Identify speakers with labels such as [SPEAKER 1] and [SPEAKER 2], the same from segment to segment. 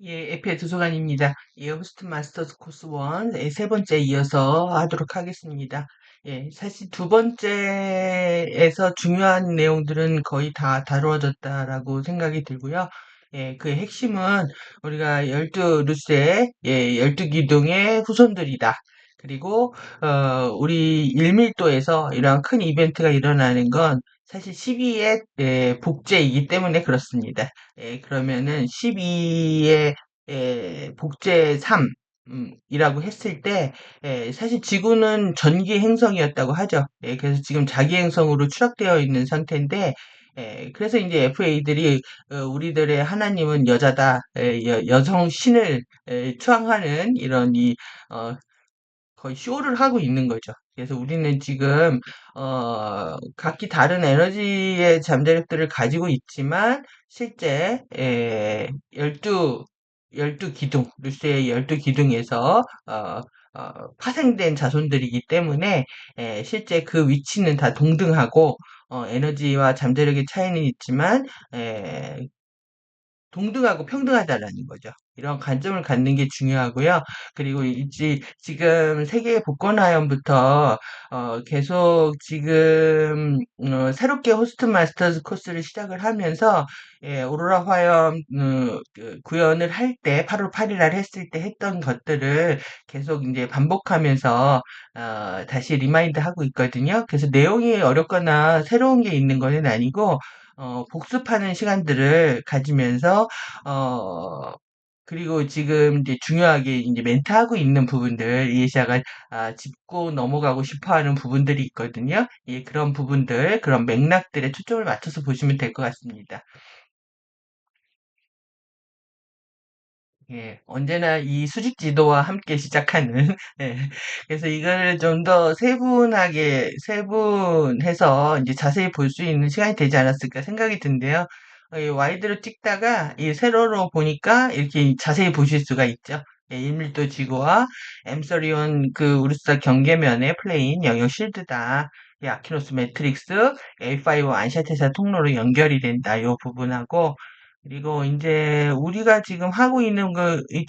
[SPEAKER 1] 예, 에페 도서관입니다. 예, 호스트 마스터스 코스 1, 세 번째 이어서 하도록 하겠습니다. 예, 사실 두 번째에서 중요한 내용들은 거의 다 다루어졌다라고 생각이 들고요. 예, 그 핵심은 우리가 12루스의, 예, 12기둥의 후손들이다. 그리고, 우리 일밀도에서 이러한 큰 이벤트가 일어나는 건 사실 12의 복제이기 때문에 그렇습니다. 예, 그러면은 12의 복제 3, 이라고 했을 때, 사실 지구는 전기 행성이었다고 하죠. 예, 그래서 지금 자기 행성으로 추락되어 있는 상태인데, 그래서 이제 FA들이 우리들의 하나님은 여자다, 여성 신을 추앙하는 이런 어, 거의 쇼를 하고 있는 거죠. 그래서 우리는 지금 각기 다른 에너지의 잠재력들을 가지고 있지만 실제 12 기둥, 루스의 12 기둥에서 파생된 자손들이기 때문에 실제 그 위치는 다 동등하고 에너지와 잠재력의 차이는 있지만 에, 동등하고 평등하다라는 거죠. 이런 관점을 갖는 게 중요하고요. 그리고 지금 세계 복권하연부터 계속 지금 새롭게 호스트 마스터즈 코스를 시작을 하면서 오로라 화염 그 구현을 할 때 8월 8일 날 했을 때 했던 것들을 계속 이제 반복하면서 다시 리마인드 하고 있거든요. 그래서 내용이 어렵거나 새로운 게 있는 것은 아니고 복습하는 시간들을 가지면서, 어, 그리고 지금 이제 중요하게 이제 멘트하고 있는 부분들, 이해시아가 짚고 넘어가고 싶어 하는 부분들이 있거든요. 예, 그런 부분들, 그런 맥락들에 초점을 맞춰서 보시면 될 것 같습니다. 예, 언제나 이 수직 지도와 함께 시작하는, 예, 그래서 이거를 좀 더 세분해서 이제 자세히 볼 수 있는 시간이 되지 않았을까 생각이 든데요. 이 와이드로 찍다가 이 세로로 보니까 이렇게 자세히 보실 수가 있죠. 예, 1밀도 지구와 엠서리온 그 우르사 경계면의 플레인 영역 실드다. 이 아키노스 매트릭스 A5 안샤테사 통로로 연결이 된다. 이 부분하고 그리고 이제 우리가 지금 하고 있는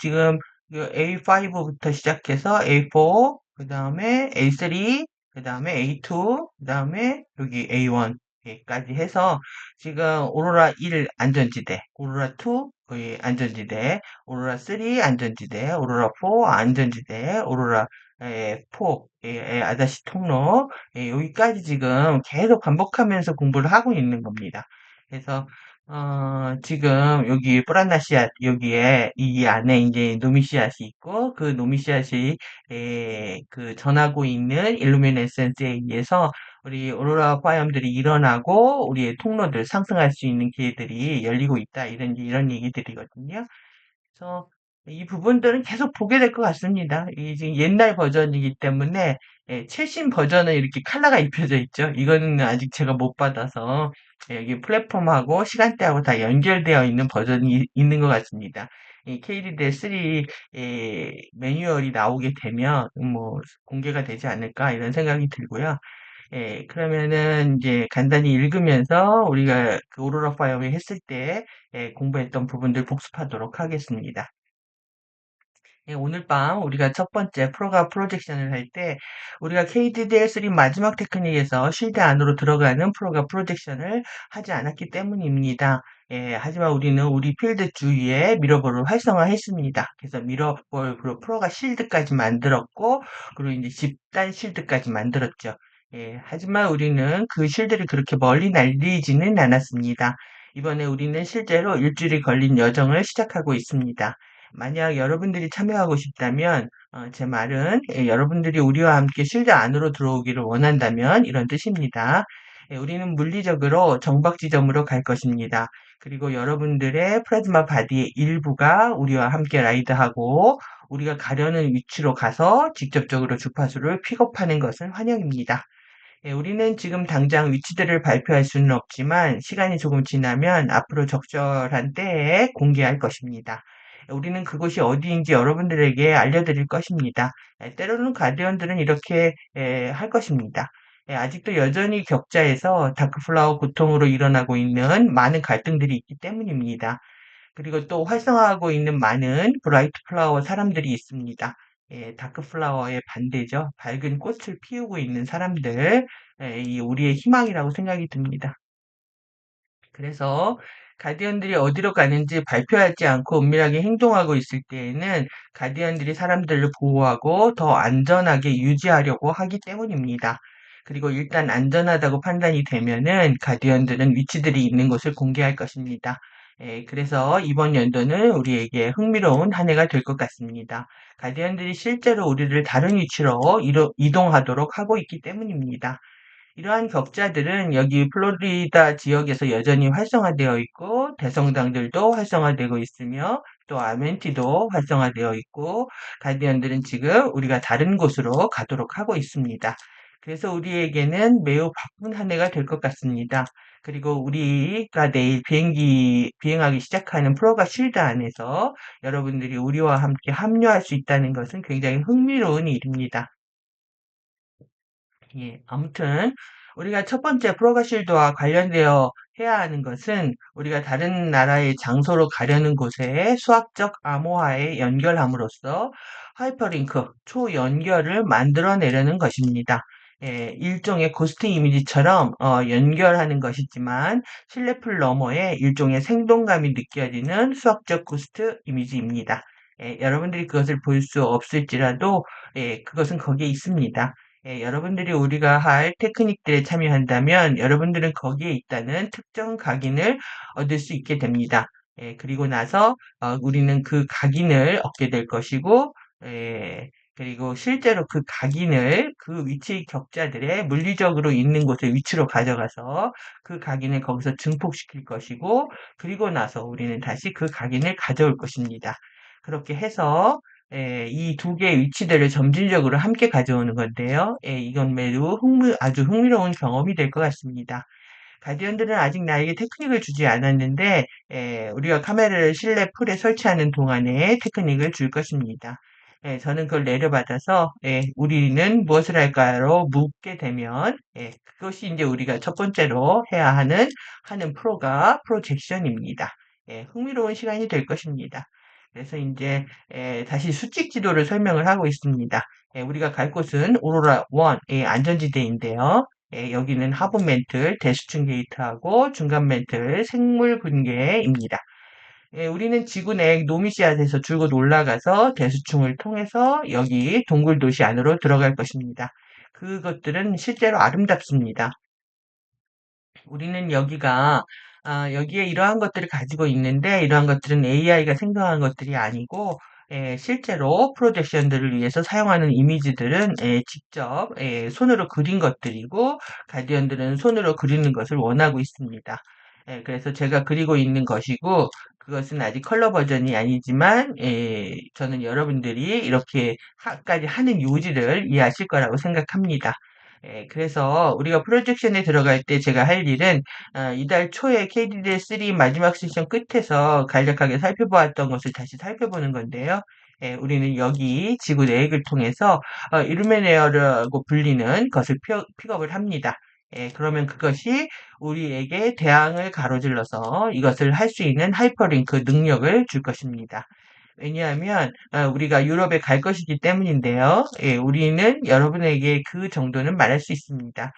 [SPEAKER 1] 지금 A5부터 시작해서 A4, 그 다음에 A3, 그 다음에 A2, 그 다음에 여기 A1까지 해서 지금 오로라 1 안전지대, 오로라 2 거의 안전지대, 오로라 3 안전지대, 오로라 4 안전지대, 오로라 4 아다시 통로 여기까지 지금 계속 반복하면서 공부를 하고 있는 겁니다. 그래서 지금 여기 프란나시아 여기에 이 안에 이제 노미시앗이 있고 그 노미시앗이 그 전하고 있는 일루미네센스에 의해서 우리 오로라 화염들이 일어나고 우리의 통로들 상승할 수 있는 기회들이 열리고 있다 이런 얘기들이거든요. 그래서 이 부분들은 계속 보게 될 것 같습니다. 이 지금 옛날 버전이기 때문에 최신 버전은 이렇게 컬러가 입혀져 있죠. 이거는 아직 제가 못 받아서 여기 플랫폼하고 시간대하고 다 연결되어 있는 버전이 있는 것 같습니다. 이 KDD 3 매뉴얼이 나오게 되면 뭐 공개가 되지 않을까 이런 생각이 들고요. 그러면은 이제 간단히 읽으면서 우리가 그 오로라 파이어웨이 했을 때 공부했던 부분들 복습하도록 하겠습니다. 오늘 밤 우리가 첫 번째 프로가 프로젝션을 할 때 우리가 KDDL3 마지막 테크닉에서 실드 안으로 들어가는 프로가 프로젝션을 하지 않았기 때문입니다. 하지만 우리는 우리 필드 주위에 미러볼을 활성화했습니다. 그래서 미러볼 프로가 실드까지 만들었고 그리고 이제 집단 실드까지 만들었죠. 하지만 우리는 그 실드를 그렇게 멀리 날리지는 않았습니다. 이번에 우리는 실제로 일주일이 걸린 여정을 시작하고 있습니다. 만약 여러분들이 참여하고 싶다면 제 말은 여러분들이 우리와 함께 실드 안으로 들어오기를 원한다면 이런 뜻입니다. 우리는 물리적으로 정박 지점으로 갈 것입니다. 그리고 여러분들의 플라즈마 바디의 일부가 우리와 함께 라이드하고 우리가 가려는 위치로 가서 직접적으로 주파수를 픽업하는 것은 환영입니다. 우리는 지금 당장 위치들을 발표할 수는 없지만 시간이 조금 지나면 앞으로 적절한 때에 공개할 것입니다. 우리는 그곳이 어디인지 여러분들에게 알려드릴 것입니다. 때로는 가디언들은 이렇게 할 것입니다. 아직도 여전히 격자에서 다크플라워 고통으로 일어나고 있는 많은 갈등들이 있기 때문입니다. 그리고 또 활성화하고 있는 많은 브라이트 플라워 사람들이 있습니다. 다크 플라워의 반대죠. 밝은 꽃을 피우고 있는 사람들, 이 우리의 희망이라고 생각이 듭니다. 그래서 가디언들이 어디로 가는지 발표하지 않고 은밀하게 행동하고 있을 때에는 가디언들이 사람들을 보호하고 더 안전하게 유지하려고 하기 때문입니다. 그리고 일단 안전하다고 판단이 되면은 가디언들은 위치들이 있는 곳을 공개할 것입니다. 그래서 이번 연도는 우리에게 흥미로운 한 해가 될 것 같습니다. 가디언들이 실제로 우리를 다른 위치로 이동하도록 하고 있기 때문입니다. 이러한 격자들은 여기 플로리다 지역에서 여전히 활성화되어 있고 대성당들도 활성화되고 있으며 또 아멘티도 활성화되어 있고 가디언들은 지금 우리가 다른 곳으로 가도록 하고 있습니다. 그래서 우리에게는 매우 바쁜 한 해가 될 것 같습니다. 그리고 우리가 내일 비행하기 시작하는 프로가 쉴드 안에서 여러분들이 우리와 함께 합류할 수 있다는 것은 굉장히 흥미로운 일입니다. 예, 아무튼 우리가 첫 번째 프로가실드와 관련되어 해야 하는 것은 우리가 다른 나라의 장소로 가려는 곳에 수학적 암호화에 연결함으로써 하이퍼링크, 초연결을 만들어내려는 것입니다. 일종의 고스트 이미지처럼 연결하는 것이지만 실내풀 너머에 일종의 생동감이 느껴지는 수학적 고스트 이미지입니다. 여러분들이 그것을 볼 수 없을지라도 그것은 거기에 있습니다. 여러분들이 우리가 할 테크닉들에 참여한다면 여러분들은 거기에 있다는 특정 각인을 얻을 수 있게 됩니다. 그리고 나서 우리는 그 각인을 얻게 될 것이고, 그리고 실제로 그 각인을 그 위치 격자들의 물리적으로 있는 곳의 위치로 가져가서 그 각인을 거기서 증폭시킬 것이고, 그리고 나서 우리는 다시 그 각인을 가져올 것입니다. 그렇게 해서 이 두 개의 위치들을 점진적으로 함께 가져오는 건데요. 이건 매우 아주 흥미로운 경험이 될 것 같습니다. 가디언들은 아직 나에게 테크닉을 주지 않았는데, 우리가 카메라를 실내 풀에 설치하는 동안에 테크닉을 줄 것입니다. 저는 그걸 내려받아서, 우리는 무엇을 할까로 묻게 되면, 그것이 이제 우리가 첫 번째로 해야 하는 프로가 프로젝션입니다. 흥미로운 시간이 될 것입니다. 그래서 이제 다시 수직 지도를 설명을 하고 있습니다. 우리가 갈 곳은 오로라 1의 안전지대인데요. 여기는 하부 멘틀, 대수층 게이트하고 중간 멘틀, 생물 분계입니다. 우리는 지구 내 노미시앗에서 줄곧 올라가서 대수층을 통해서 여기 동굴 도시 안으로 들어갈 것입니다. 그것들은 실제로 아름답습니다. 우리는 여기에 이러한 것들을 가지고 있는데, 이러한 것들은 AI가 생성한 것들이 아니고, 실제로 프로젝션들을 위해서 사용하는 이미지들은 직접 손으로 그린 것들이고, 가디언들은 손으로 그리는 것을 원하고 있습니다. 그래서 제가 그리고 있는 것이고, 그것은 아직 컬러 버전이 아니지만, 저는 여러분들이 이렇게까지 하는 요지를 이해하실 거라고 생각합니다. 그래서 우리가 프로젝션에 들어갈 때 제가 할 일은 이달 초에 KDD3 마지막 세션 끝에서 간략하게 살펴보았던 것을 다시 살펴보는 건데요. 우리는 여기 지구 내액을 통해서 일루미네어라고 불리는 것을 픽업을 합니다. 그러면 그것이 우리에게 대항을 가로질러서 이것을 할 수 있는 하이퍼링크 능력을 줄 것입니다. 왜냐하면 우리가 유럽에 갈 것이기 때문인데요. 우리는 여러분에게 그 정도는 말할 수 있습니다.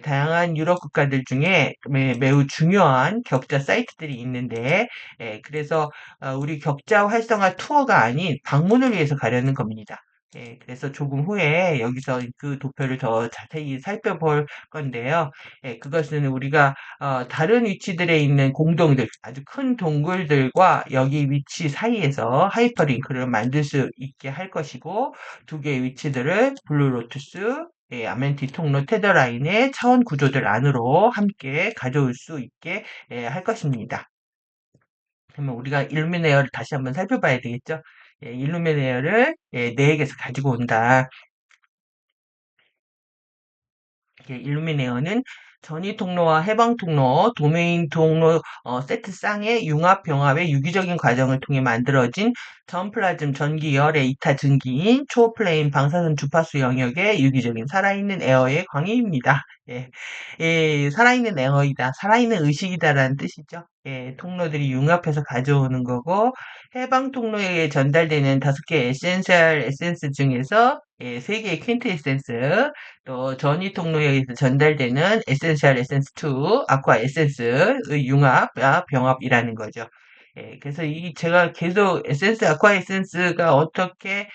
[SPEAKER 1] 다양한 유럽 국가들 중에 매우 중요한 격자 사이트들이 있는데, 그래서 우리 격자 활성화 투어가 아닌 방문을 위해서 가려는 겁니다. 그래서 조금 후에 여기서 그 도표를 더 자세히 살펴볼 건데요. 그것은 우리가 다른 위치들에 있는 공동들, 아주 큰 동굴들과 여기 위치 사이에서 하이퍼링크를 만들 수 있게 할 것이고, 두 개의 위치들을 블루로투스, 아멘티 통로 테더라인의 차원 구조들 안으로 함께 가져올 수 있게 할 것입니다. 그러면 우리가 일루미네어를 다시 한번 살펴봐야 되겠죠? 일루미네어를 내에게서 가지고 온다. 일루미네어는 전이 통로와 해방 통로, 도메인 통로 세트 쌍의 융합 병합의 유기적인 과정을 통해 만들어진 전 플라즘 전기열의 이타 증기인 초플레인 방사선 주파수 영역의 유기적인 살아있는 에어의 광입니다. 예, 살아있는 에어이다, 살아있는 의식이다라는 뜻이죠. 예, 통로들이 융합해서 가져오는 거고 해방 통로에 전달되는 5개 에센셜 에센스 중에서 세 개의 퀸트 에센스, 또 전이 통로에 의해서 전달되는 에센셜 에센스 2, 아쿠아 에센스의 융합, 병합이라는 거죠. 그래서 이 제가 계속 에센스, 아쿠아 에센스가 어떻게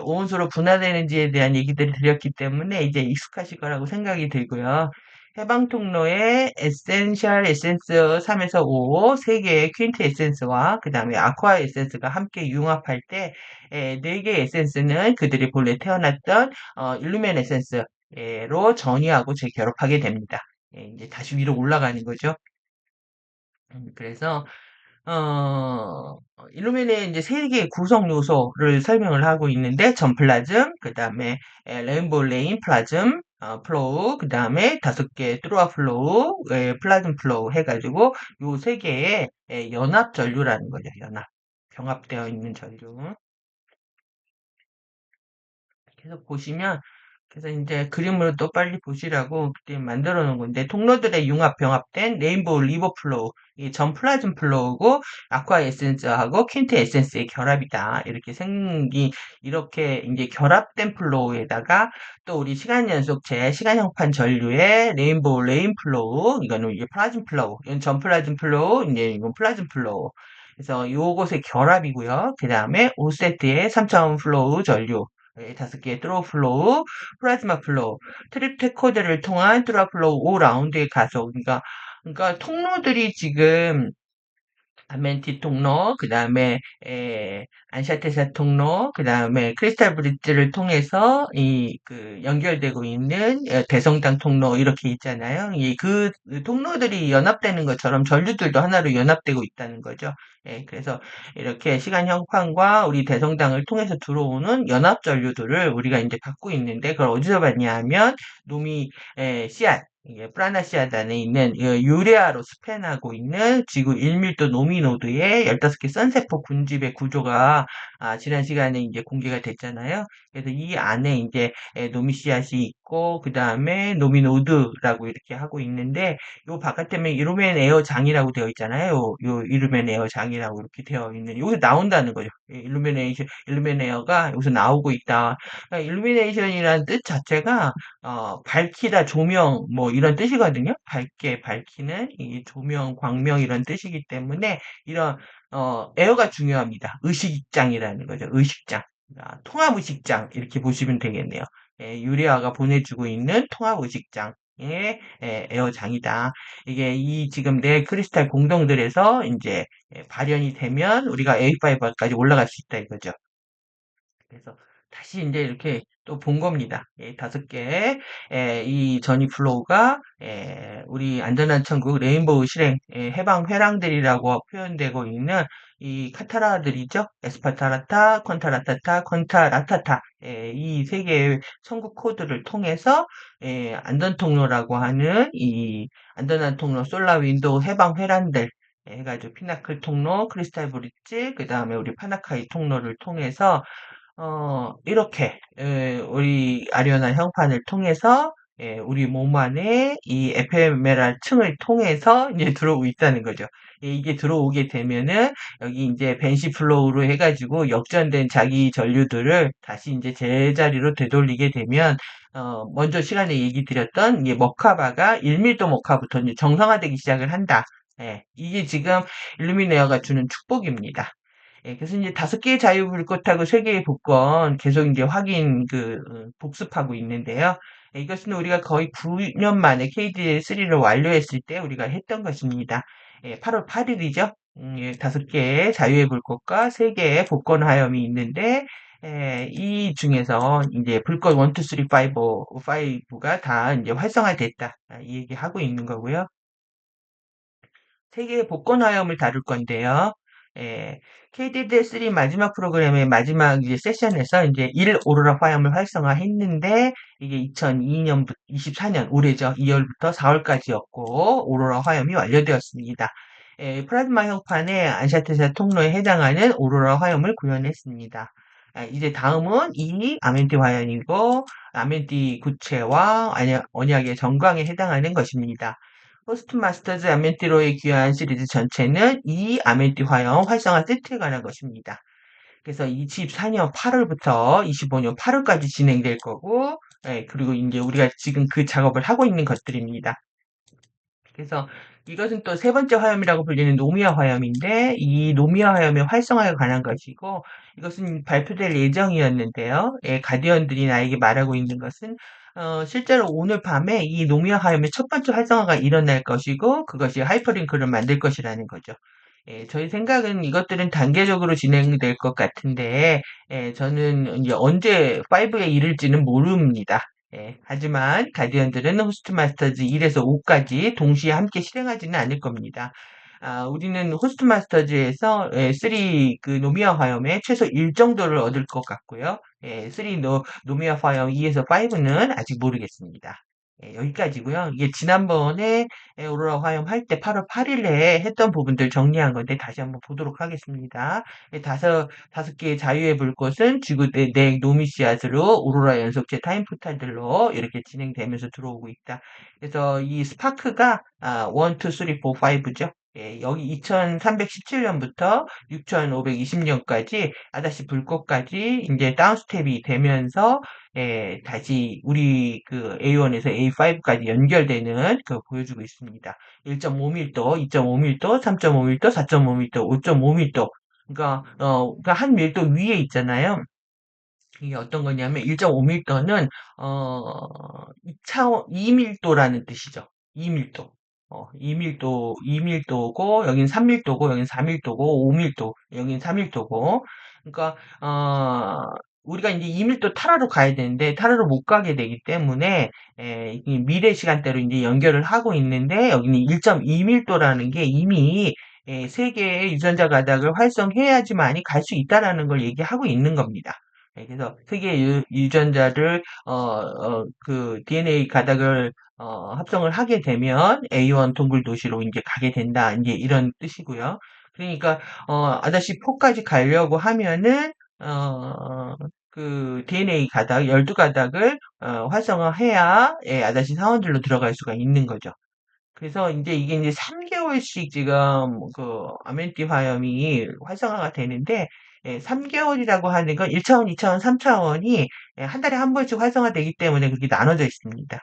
[SPEAKER 1] 오온수로 분화되는지에 대한 얘기들을 드렸기 때문에 이제 익숙하실 거라고 생각이 들고요. 해방 통로의 에센셜 에센스 3에서 5, 3개의 퀸트 에센스와 그 다음에 아쿠아 에센스가 함께 융합할 때 4개의 에센스는 그들이 본래 태어났던 일루멘 에센스로 전이하고 재결합하게 됩니다. 이제 다시 위로 올라가는 거죠. 그래서 일루멘의 이제 세 개의 구성 요소를 설명을 하고 있는데, 전 플라즘, 그 다음에 레인보우 레인 플라즘, 플로우, 그 다음에 5개 트루아 플로우, 플라즘 플로우 해가지고 요 세 개의 연합 전류라는 거죠. 연합. 병합되어 있는 전류. 계속 보시면, 그래서 이제 그림으로 또 빨리 보시라고 그때 만들어 놓은 건데, 통로들의 융합 병합된 레인보우 리버 플로우, 이 전 플라즘 플로우고 아쿠아 에센스하고 퀸트 에센스의 결합이다. 이렇게 생긴, 이렇게 이제 결합된 플로우에다가 또 우리 시간 연속체, 시간 형판 전류의 레인보우 레인 플로우, 이거는 이게 플라즘 플로우, 이건 전 플라즘 플로우, 이제 이건 플라즘 플로우. 그래서 요것의 결합이고요. 그 다음에 5세트의 3차원 플로우 전류, 5개의 트로우 플로우, 플라즈마 플로우, 트립테코드를 통한 트로우 플로우 5라운드의 가속. 그러니까 통로들이 지금 아멘티 통로, 그 다음에 안샤테사 통로, 그 다음에 크리스탈 브릿지를 통해서 연결되고 있는 대성당 통로 이렇게 있잖아요. 그 통로들이 연합되는 것처럼 전류들도 하나로 연합되고 있다는 거죠. 그래서 이렇게 시간 형판과 우리 대성당을 통해서 들어오는 연합 전류들을 우리가 이제 갖고 있는데, 그걸 어디서 봤냐 하면 노미 씨앗, 이게 프라나시아단에 있는 유레아로 스팬하고 있는 지구 1밀도 노미노드의 15개 선세포 군집의 구조가 지난 시간에 이제 공개가 됐잖아요. 그래서 이 안에 이제 노미씨앗이 있고 그 다음에 노미노드라고 이렇게 하고 있는데, 요 바깥에는 이루멘 에어 장이라고 되어 있잖아요. 요 이루멘 에어 장이라고 이렇게 되어 있는, 여기서 나온다는 거죠. 일루미네이션, 일루멘 에어가 여기서 나오고 있다. 그러니까 일루미네이션이라는 뜻 자체가 밝히다, 조명, 뭐 이런 뜻이거든요. 밝게 밝히는 이 조명, 광명 이런 뜻이기 때문에 이런 에어가 중요합니다. 의식장이라는 거죠. 의식장. 통합의식장 이렇게 보시면 되겠네요. 유리아가 보내주고 있는 통합의식장의 에어장이다. 이게 이 지금 내 크리스탈 공동들에서 이제 발현이 되면 우리가 A5까지 올라갈 수 있다 이거죠. 그래서 다시 이제 이렇게 또 본 겁니다. 5개, 이 전이 플로우가, 우리 안전한 천국 레인보우 실행, 해방 회랑들이라고 표현되고 있는 이 카타라들이죠. 에스파타라타, 콘타라타타, 콘타라타타, 이 세 개의 선구 코드를 통해서, 안전 통로라고 하는 이 안전한 통로, 솔라 윈도우 해방 회란들, 해가지고 피나클 통로, 크리스탈 브릿지, 그 다음에 우리 파나카이 통로를 통해서 이렇게 우리 아리아나 형판을 통해서 우리 몸 안에 이 에페메랄 층을 통해서 이제 들어오고 있다는 거죠. 이게 들어오게 되면은 여기 이제 벤시 플로우로 해가지고 역전된 자기 전류들을 다시 이제 제자리로 되돌리게 되면 먼저 시간에 얘기 드렸던 이게 머카바가 1밀도 머카부터 이제 정상화되기 시작을 한다. 이게 지금 일루미네어가 주는 축복입니다. 그래서 이제 5개의 자유불꽃하고 3개의 복권 계속 이제 복습하고 있는데요. 이것은 우리가 거의 9년 만에 KD3를 완료했을 때 우리가 했던 것입니다. 8월 8일이죠. 5개의 자유의 불꽃과 3개의 복권 화염이 있는데, 이 중에서 이제 불꽃 1, 2, 3, 5가 다 이제 활성화됐다. 이 얘기하고 있는 거고요. 3개의 복권 화염을 다룰 건데요. 예, KDD3 마지막 프로그램의 마지막 이제 세션에서 이제 1 오로라 화염을 활성화했는데 이게 2002년부터 24년 올해죠. 2월부터 4월까지였고 오로라 화염이 완료되었습니다. 예, 플라즈마 형판의 안샤트사 통로에 해당하는 오로라 화염을 구현했습니다. 이제 다음은 이 아멘티 화염이고 아멘티 구체와 언약의 정광에 해당하는 것입니다. 호스트 마스터즈 아멘티로에 귀환 시리즈 전체는 이 아멘티 화형 활성화 세트에 관한 것입니다. 그래서 24년 8월부터 25년 8월까지 진행될 거고, 예, 그리고 이제 우리가 지금 그 작업을 하고 있는 것들입니다. 그래서 이것은 또 세 번째 화염이라고 불리는 노미아 화염인데 이 노미아 화염의 활성화에 관한 것이고 이것은 발표될 예정이었는데요. 예, 가디언들이 나에게 말하고 있는 것은 실제로 오늘 밤에 이 노미아 화염의 첫 번째 활성화가 일어날 것이고 그것이 하이퍼링크를 만들 것이라는 거죠. 예, 저희 생각은 이것들은 단계적으로 진행될 것 같은데 저는 이제 언제 5에 이를지는 모릅니다. 예, 하지만 가디언들은 호스트 마스터즈 1에서 5까지 동시에 함께 실행하지는 않을 겁니다. 우리는 호스트 마스터즈에서 3 그 노미아 화염의 최소 1 정도를 얻을 것 같고요. 3 노미아 화염 2에서 5는 아직 모르겠습니다. 여기까지고요. 이게 지난번에 오로라 화염 할 때 8월 8일에 했던 부분들 정리한 건데 다시 한번 보도록 하겠습니다. 다섯 개의 자유의 불꽃은 지구 내 노미시아스로 오로라 연속체 타임 포탈들로 이렇게 진행되면서 들어오고 있다. 그래서 이 스파크가 1, 2, 3, 4, 5죠. 예, 여기 2317년부터 6520년까지 아다시 불꽃까지 이제 다운스텝이 되면서 다시 우리 그 A1에서 A5까지 연결되는 그 보여주고 있습니다. 1.5밀도, 2.5밀도, 3.5밀도, 4.5밀도, 5.5밀도. 그러니까 한 밀도 위에 있잖아요. 이게 어떤 거냐면 1.5밀도는 2차원 2밀도라는 뜻이죠. 2밀도. 2밀도고 여긴 3밀도고 여긴 4밀도고 5밀도, 여긴 4밀도고. 그러니까 우리가 이제 2밀도 타라로 가야 되는데 타라로 못 가게 되기 때문에 이 미래 시간대로 이제 연결을 하고 있는데 여기는 1.2밀도라는 게 이미 세계의 유전자 가닥을 활성해야지만이 갈 수 있다라는 걸 얘기하고 있는 겁니다. 그래서 세계 유전자를 그 DNA 가닥을 합성을 하게 되면 A1 동굴 도시로 이제 가게 된다. 이제 이런 뜻이고요. 그러니까 아다시 4까지 가려고 하면은 그 DNA 가닥 12가닥을 활성화해야 아다시 사원들로 들어갈 수가 있는 거죠. 그래서 이제 이게 이제 3개월씩 지금 그 아멘티 화염이 활성화가 되는데 3개월이라고 하는 건 1차원, 2차원, 3차원이 한 달에 한 번씩 활성화되기 때문에 그렇게 나눠져 있습니다.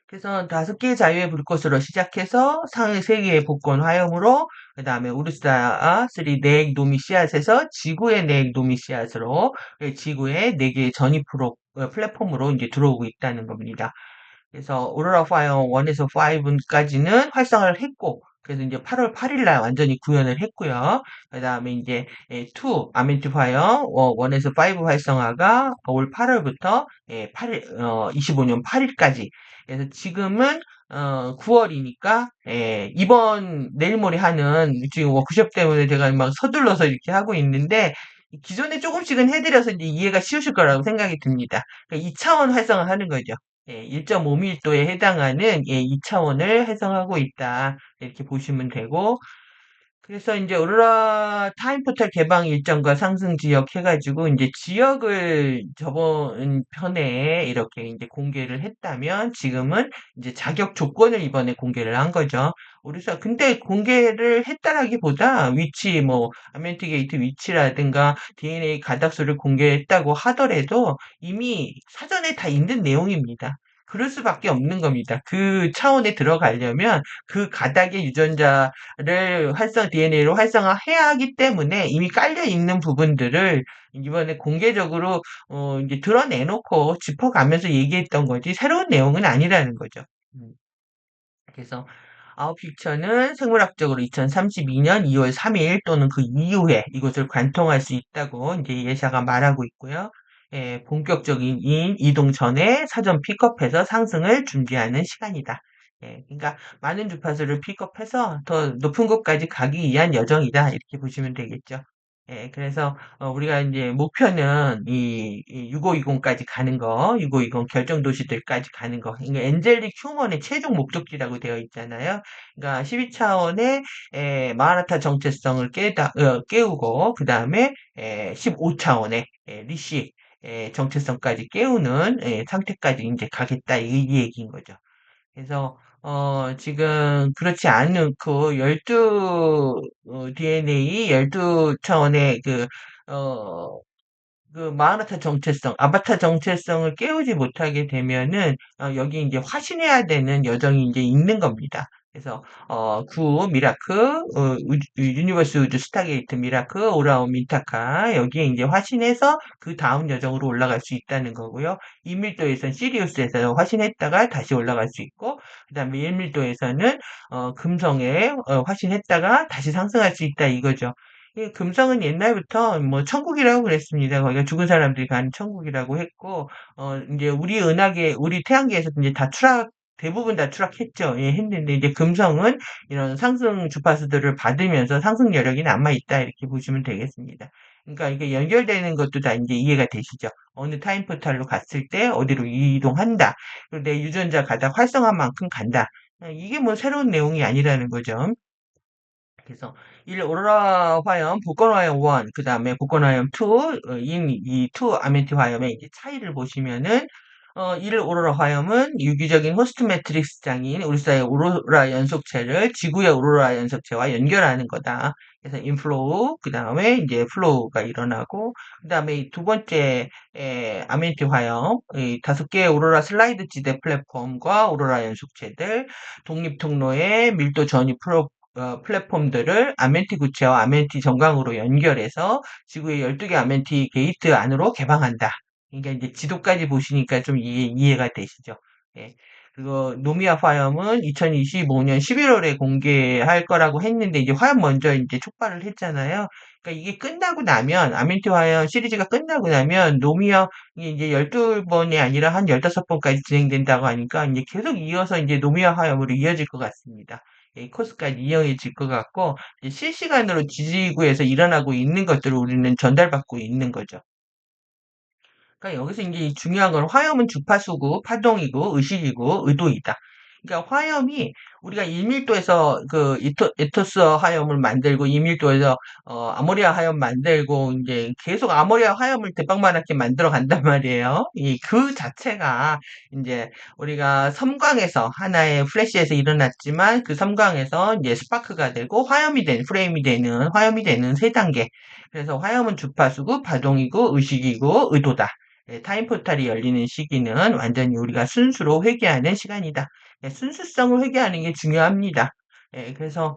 [SPEAKER 1] 그래서 5개의 자유의 불꽃으로 시작해서 상위 3개의 복권 화염으로 그 다음에 우르사 3 네익 노미시앗에서 지구의 네익 노미시앗으로 지구의 4개의 전이 플랫폼으로 이제 들어오고 있다는 겁니다. 그래서 오로라 파이어 1에서 5까지는 활성화를 했고 그래서 이제 8월 8일 날 완전히 구현을 했고요. 그다음에 이제 2 아멘티 파이어 1에서 5 활성화가 올 8월부터 25년 8일까지. 그래서 지금은 9월이니까 이번 내일 모레 하는 지금 워크숍 때문에 제가 막 서둘러서 이렇게 하고 있는데 기존에 조금씩은 해드려서 이제 이해가 쉬우실 거라고 생각이 듭니다. 그러니까 2차원 활성화 하는 거죠. 1.5밀도에 해당하는 2차원을 활성화하고 있다. 이렇게 보시면 되고, 그래서 이제 오로라 타임 포탈 개방 일정과 상승 지역 해가지고 이제 지역을 저번 편에 이렇게 이제 공개를 했다면 지금은 이제 자격 조건을 이번에 공개를 한 거죠. 그래서 근데 공개를 했다라기보다 위치 뭐 아멘티 게이트 위치라든가 DNA 가닥수를 공개했다고 하더라도 이미 사전에 다 있는 내용입니다. 그럴 수밖에 없는 겁니다. 그 차원에 들어가려면 그 가닥의 유전자를 DNA로 활성화해야 하기 때문에 이미 깔려 있는 부분들을 이번에 공개적으로 이제 드러내놓고 짚어가면서 얘기했던 거지 새로운 내용은 아니라는 거죠. 그래서 아웃픽처는 생물학적으로 2032년 2월 3일 또는 그 이후에 이곳을 관통할 수 있다고 이제 예사가 말하고 있고요. 본격적인 이동 전에 사전 픽업해서 상승을 준비하는 시간이다. 예, 그러니까 많은 주파수를 픽업해서 더 높은 곳까지 가기 위한 여정이다. 이렇게 보시면 되겠죠. 예, 그래서 우리가 이제 목표는 이 6520까지 가는 거, 6520 결정 도시들까지 가는 거. 이게 엔젤릭 휴먼의 최종 목적지라고 되어 있잖아요. 그러니까 12차원의 마하나타 정체성을 깨우고 그다음에 15차원의 리시 정체성까지 깨우는 상태까지 이제 가겠다 이 얘기인 거죠. 그래서 지금 그렇지 않고 12 DNA 12 차원의 어, 마하나타 정체성, 아바타 정체성을 깨우지 못하게 되면은 여기 이제 화신해야 되는 여정이 이제 있는 겁니다. 그래서 구 미라크, 유니버스 우주 스타게이트 미라크, 오라온 민타카 여기에 이제 화신해서 그 다음 여정으로 올라갈 수 있다는 거고요. 2밀도에선 시리우스에서 화신했다가 다시 올라갈 수 있고, 그다음에 1밀도에서는 금성에 화신했다가 다시 상승할 수 있다 이거죠. 이 금성은 옛날부터 뭐 천국이라고 그랬습니다. 거기가 죽은 사람들이 가는 천국이라고 했고, 이제 우리 태양계에서 이제 다 대부분 다 추락했죠. 예, 했는데 이제 금성은 이런 상승 주파수들을 받으면서 상승 여력이 남아있다. 이렇게 보시면 되겠습니다. 그러니까 이게 연결되는 것도 다 이제 이해가 되시죠. 어느 타임 포탈로 갔을 때 어디로 이동한다. 그리고 내 유전자 가다 활성한 만큼 간다. 이게 뭐 새로운 내용이 아니라는 거죠. 그래서 1 오로라 화염, 복권 화염 1, 그 다음에 복권 화염 2, 이 2 아멘티 화염의 이제 차이를 보시면은 1 오로라 화염은 유기적인 호스트 매트릭스장인 우리사의 오로라 연속체를 지구의 오로라 연속체와 연결하는 거다. 그래서 인플로우, 그 다음에 이제 플로우가 일어나고, 그 다음에 두 번째 아멘티 화염, 이 5개의 오로라 슬라이드 지대 플랫폼과 오로라 연속체들, 독립 통로의 밀도 전이 플랫폼들을 아멘티 구체와 아멘티 전광으로 연결해서 지구의 12개 아멘티 게이트 안으로 개방한다. 그러니까 이제 지도까지 보시니까 좀 이해가 되시죠? 예. 그리고 노미아 화염은 2025년 11월에 공개할 거라고 했는데 이제 화염 먼저 이제 촉발을 했잖아요. 그러니까 이게 끝나고 나면 아멘티 화염 시리즈가 끝나고 나면 노미아 이제 12번이 아니라 한 15번까지 진행된다고 하니까 이제 계속 이어서 이제 노미아 화염으로 이어질 것 같습니다. 코스까지 이용해질 것 같고 실시간으로 지지구에서 일어나고 있는 것들을 우리는 전달받고 있는 거죠. 그러니까 여기서 이제 중요한 건 화염은 주파수고 파동이고 의식이고 의도이다. 그러니까 화염이 우리가 1밀도에서 에토스 화염을 만들고 2밀도에서 아모리아 화염 만들고 이제 계속 아모리아 화염을 대빵마랗게 만들어 간단 말이에요. 이 그 자체가 이제 우리가 섬광에서 하나의 플래시에서 일어났지만 그 섬광에서 이제 스파크가 되고 프레임이 되는 화염이 되는 세 단계. 그래서 화염은 주파수고 파동이고 의식이고 의도다. 타임 포탈이 열리는 시기는 완전히 우리가 순수로 회귀하는 시간이다. 순수성을 회귀하는 게 중요합니다. 그래서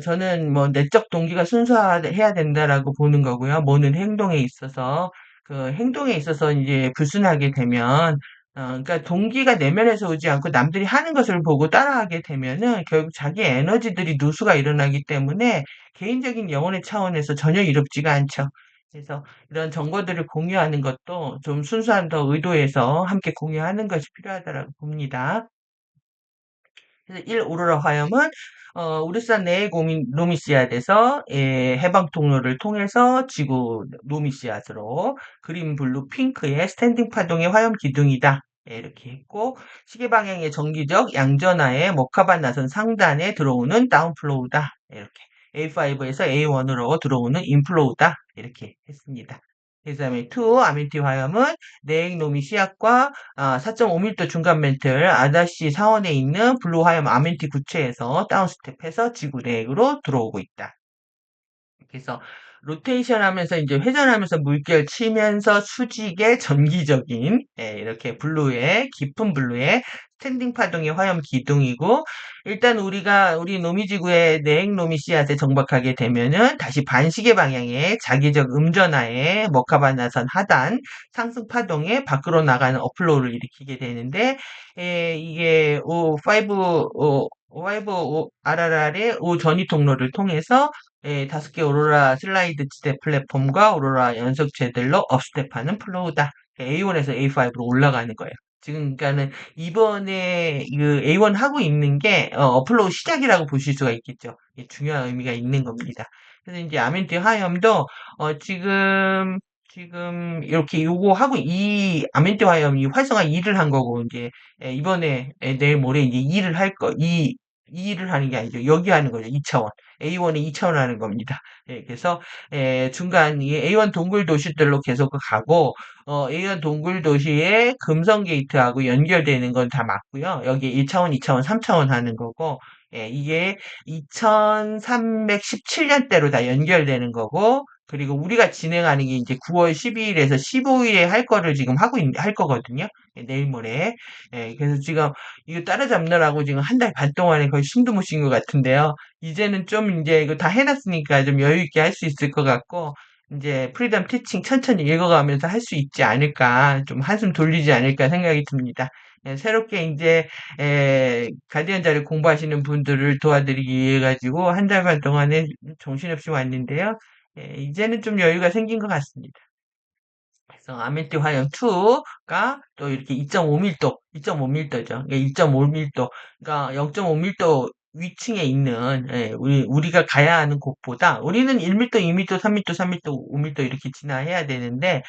[SPEAKER 1] 저는 뭐 내적 동기가 순수해야 된다라고 보는 거고요. 모든 행동에 있어서 그 행동에 있어서 이제 불순하게 되면 그러니까 동기가 내면에서 오지 않고 남들이 하는 것을 보고 따라하게 되면은 결국 자기 에너지들이 누수가 일어나기 때문에 개인적인 영혼의 차원에서 전혀 이롭지가 않죠. 그래서 이런 정보들을 공유하는 것도 좀 순수한 더 의도에서 함께 공유하는 것이 필요하다고 봅니다. 그래서 1 오로라 화염은 우르산 내의 노미시앗에서 해방 통로를 통해서 지구 노미시앗으로 그린 블루 핑크의 스탠딩 파동의 화염 기둥이다. 이렇게 했고 시계 방향의 정기적 양전하에 머카반 나선 상단에 들어오는 다운플로우다. 이렇게 A5에서 A1으로 들어오는 인플로우다. 이렇게 했습니다. 그다음에 2 아멘티 화염은 네액노미 씨앗과 4.5밀도 중간 멘틀 아다시 사원에 있는 블루 화염 아멘티 구체에서 다운스텝해서 지구 내액으로 들어오고 있다. 그래서 로테이션 하면서 이제 회전하면서 물결 치면서 수직의 전기적인 이렇게 깊은 블루의 스탠딩 파동의 화염 기둥이고 일단 우리 노미지구의 네액노미 씨앗에 정박하게 되면은 다시 반시계 방향의 자기적 음전하에 머카바나선 하단 상승 파동에 밖으로 나가는 업플로우를 일으키게 되는데 이게 O5 RRR의 O 전위 통로를 통해서 5개 오로라 슬라이드 지대 플랫폼과 오로라 연속체들로 업스텝하는 플로우다. A1에서 A5로 올라가는 거예요. 지금 그러니까는 이번에 그 A1 하고 있는 게 어플로우 시작이라고 보실 수가 있겠죠. 예, 중요한 의미가 있는 겁니다. 그래서 이제 아멘티 화염도 지금 이렇게 요거 하고 이 아멘티 화염이 활성화 2를 한 거고 이제 이번에 내일 모레 이제 2를 할 거, 2를 하는 게 아니죠. 여기 하는 거죠. 2차원. A1에 2차원 하는 겁니다. 예, 그래서 중간 이 A1 동굴 도시들로 계속 가고 A1 동굴 도시의 금성 게이트하고 연결되는 건 다 맞고요. 여기 1차원, 2차원, 3차원 하는 거고 이게 2317년대로 다 연결되는 거고 그리고 우리가 진행하는 게 이제 9월 12일에서 15일에 할 거를 지금 할 거거든요. 내일 모레. 그래서 지금 이거 따라잡느라고 지금 한 달 반 동안에 거의 숨도 못 쉰 것 같은데요. 이제는 좀 이제 이거 다 해놨으니까 좀 여유 있게 할 수 있을 것 같고, 이제 프리덤 티칭 천천히 읽어가면서 할 수 있지 않을까, 좀 한숨 돌리지 않을까 생각이 듭니다. 새롭게 이제, 가디언자를 공부하시는 분들을 도와드리기 위해 가지고 한 달 반 동안에 정신없이 왔는데요. 이제는 좀 여유가 생긴 것 같습니다. 그래서 아멘티 화염 2가 또 이렇게 2.5밀도, 2.5밀도죠. 2.5밀도, 그러니까 0.5밀도 위층에 있는 우리가 가야 하는 곳보다 우리는 1밀도, 2밀도, 3밀도, 3밀도, 5밀도 이렇게 진화해야 되는데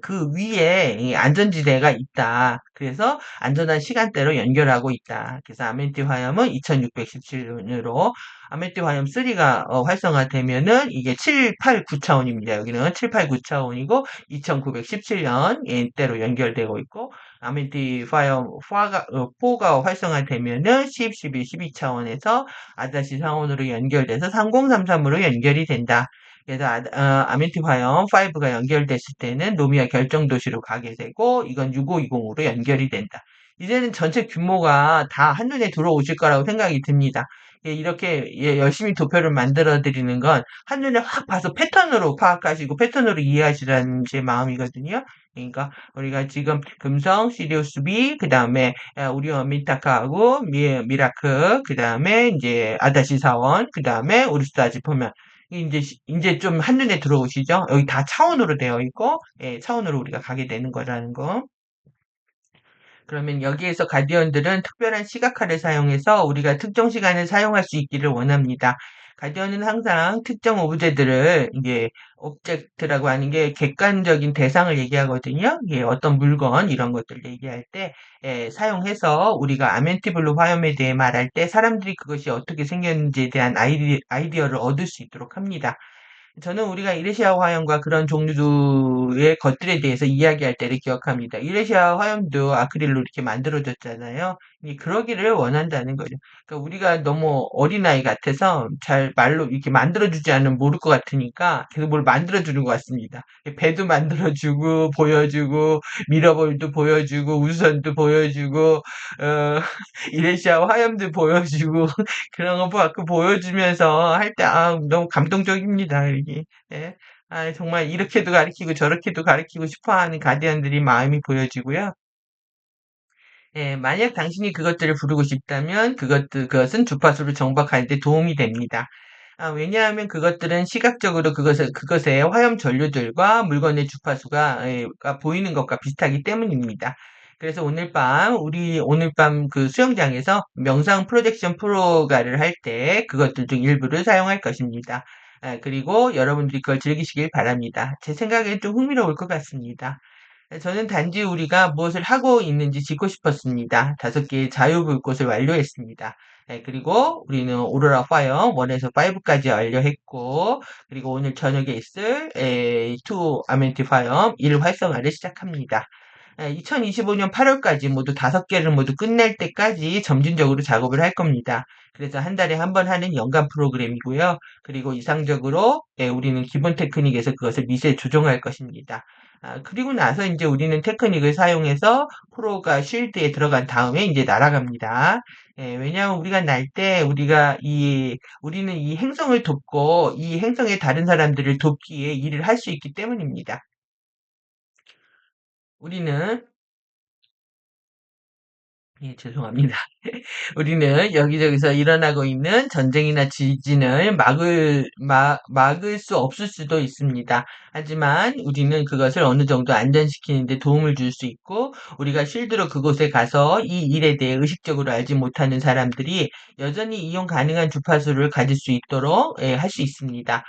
[SPEAKER 1] 그 위에 이 안전지대가 있다. 그래서 안전한 시간대로 연결하고 있다. 그래서 아멘티 화염은 2617년으로 아메티 화염 3가 활성화되면은 이게 7, 8, 9차원입니다. 여기는 7, 8, 9차원이고 2917년 때로 연결되고 있고 아메티 화염 4가 활성화되면은 10, 11, 12차원에서 아다시 상온으로 연결돼서 3033으로 연결이 된다. 그래서 아멘티 화염 5가 연결됐을 때는 노미아 결정도시로 가게 되고 이건 6520으로 연결이 된다. 이제는 전체 규모가 다 한눈에 들어오실 거라고 생각이 듭니다. 이렇게 열심히 도표를 만들어 드리는 건 한눈에 확 봐서 패턴으로 파악하시고 패턴으로 이해하시라는 제 마음이거든요. 그러니까 우리가 지금 금성, 시리우스 B, 그 다음에 우리온 민타카하고 미라크, 그 다음에 이제 아다시 사원, 그 다음에 우르스다지 보면 이제 좀 한눈에 들어오시죠? 여기 다 차원으로 되어 있고, 차원으로 우리가 가게 되는 거라는 거. 그러면 여기에서 가디언들은 특별한 시각화를 사용해서 우리가 특정 시간을 사용할 수 있기를 원합니다. 가디언은 항상 특정 오브제들을 이게 오브젝트라고 하는 게 객관적인 대상을 얘기하거든요. 이게 어떤 물건 이런 것들 얘기할 때 사용해서 우리가 아멘티블루 화염에 대해 말할 때 사람들이 그것이 어떻게 생겼는지에 대한 아이디어를 얻을 수 있도록 합니다. 저는 우리가 이레시아 화염과 그런 종류의 것들에 대해서 이야기할 때를 기억합니다. 이레시아 화염도 아크릴로 이렇게 만들어졌잖아요. 그러기를 원한다는 거죠. 그러니까 우리가 너무 어린아이 같아서 잘 말로 이렇게 만들어주지 않으면 모를 것 같으니까 계속 뭘 만들어주는 것 같습니다. 배도 만들어주고, 보여주고, 미러볼도 보여주고, 우선도 보여주고, 이레시아 화염도 보여주고, 그런 거 보여주면서 할 때, 너무 감동적입니다, 이게. 예. 정말 이렇게도 가르치고 저렇게도 가르치고 싶어 하는 가디언들이 마음이 보여지고요. 만약 당신이 그것들을 부르고 싶다면 그것은 주파수를 정박하는 데 도움이 됩니다. 왜냐하면 그것들은 시각적으로 그것의 화염 전류들과 물건의 주파수가 가 보이는 것과 비슷하기 때문입니다. 그래서 우리 오늘 밤 그 수영장에서 명상 프로젝션 프로가를 할 때 그것들 중 일부를 사용할 것입니다. 그리고 여러분들이 그걸 즐기시길 바랍니다. 제 생각엔 좀 흥미로울 것 같습니다. 저는 단지 우리가 무엇을 하고 있는지 짚고 싶었습니다. 5개의 자유불꽃을 완료했습니다. 그리고 우리는 오로라 파이어 1에서 5까지 완료했고, 그리고 오늘 저녁에 있을 2 아멘티 파이어 1 활성화를 시작합니다. 2025년 8월까지 모두 5개를 모두 끝낼 때까지 점진적으로 작업을 할 겁니다. 그래서 한 달에 한 번 하는 연간 프로그램이고요. 그리고 이상적으로 우리는 기본 테크닉에서 그것을 미세 조정할 것입니다. 그리고 나서 이제 우리는 테크닉을 사용해서 프로가 쉴드에 들어간 다음에 이제 날아갑니다. 왜냐하면 우리가 날 때 우리는 이 행성을 돕고 이 행성의 다른 사람들을 돕기에 일을 할 수 있기 때문입니다. 우리는 예, 죄송합니다. 우리는 여기저기서 일어나고 있는 전쟁이나 지진을 막을 수 없을 수도 있습니다. 하지만 우리는 그것을 어느 정도 안전시키는 데 도움을 줄 수 있고, 우리가 실제로 그곳에 가서 이 일에 대해 의식적으로 알지 못하는 사람들이 여전히 이용 가능한 주파수를 가질 수 있도록 할 수 있습니다.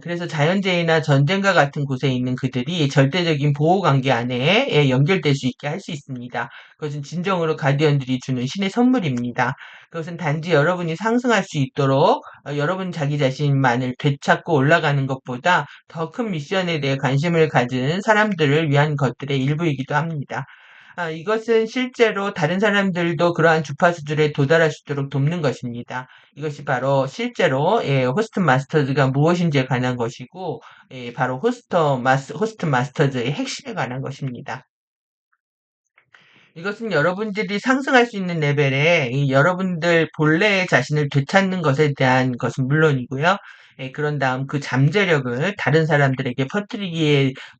[SPEAKER 1] 그래서 자연재해나 전쟁과 같은 곳에 있는 그들이 절대적인 보호관계 안에 연결될 수 있게 할 수 있습니다. 그것은 진정으로 가디언들이 주는 신의 선물입니다. 그것은 단지 여러분이 상승할 수 있도록 여러분 자기 자신만을 되찾고 올라가는 것보다 더 큰 미션에 대해 관심을 가진 사람들을 위한 것들의 일부이기도 합니다. 이것은 실제로 다른 사람들도 그러한 주파수들에 도달할 수 있도록 돕는 것입니다. 이것이 바로 실제로 호스트 마스터즈가 무엇인지에 관한 것이고, 바로 호스트 마스터즈의 핵심에 관한 것입니다. 이것은 여러분들이 상승할 수 있는 레벨에 이 여러분들 본래의 자신을 되찾는 것에 대한 것은 물론이고요. 그런 다음 그 잠재력을 다른 사람들에게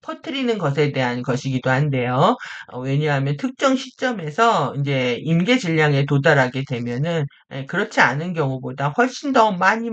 [SPEAKER 1] 퍼뜨리는 것에 대한 것이기도 한데요. 왜냐하면 특정 시점에서 이제 임계 질량에 도달하게 되면은 그렇지 않은 경우보다 훨씬 더 많이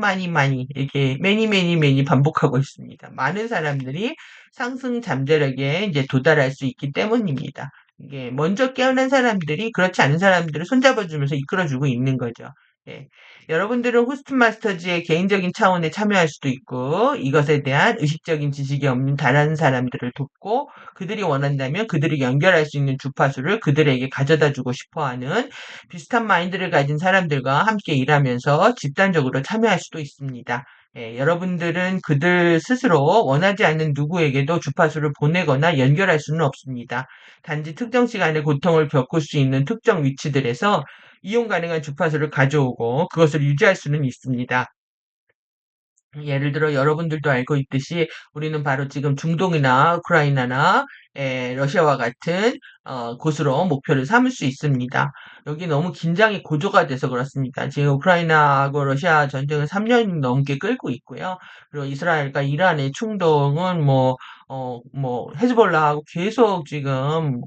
[SPEAKER 1] 이렇게 매니 반복하고 있습니다. 많은 사람들이 상승 잠재력에 이제 도달할 수 있기 때문입니다. 이게 먼저 깨어난 사람들이 그렇지 않은 사람들을 손잡아주면서 이끌어주고 있는 거죠. 예. 여러분들은 호스트 마스터즈의 개인적인 차원에 참여할 수도 있고, 이것에 대한 의식적인 지식이 없는 다른 사람들을 돕고, 그들이 원한다면 그들이 연결할 수 있는 주파수를 그들에게 가져다 주고 싶어 하는 비슷한 마인드를 가진 사람들과 함께 일하면서 집단적으로 참여할 수도 있습니다. 여러분들은 그들 스스로 원하지 않는 누구에게도 주파수를 보내거나 연결할 수는 없습니다. 단지 특정 시간에 고통을 겪을 수 있는 특정 위치들에서 이용 가능한 주파수를 가져오고 그것을 유지할 수는 있습니다. 예를 들어 여러분들도 알고 있듯이 우리는 바로 지금 중동이나 우크라이나나 러시아와 같은 곳으로 목표를 삼을 수 있습니다. 여기 너무 긴장이 고조가 돼서 그렇습니다. 지금 우크라이나하고 러시아 전쟁은 3년 넘게 끌고 있고요. 그리고 이스라엘과 이란의 충동은 헤즈볼라하고 계속 지금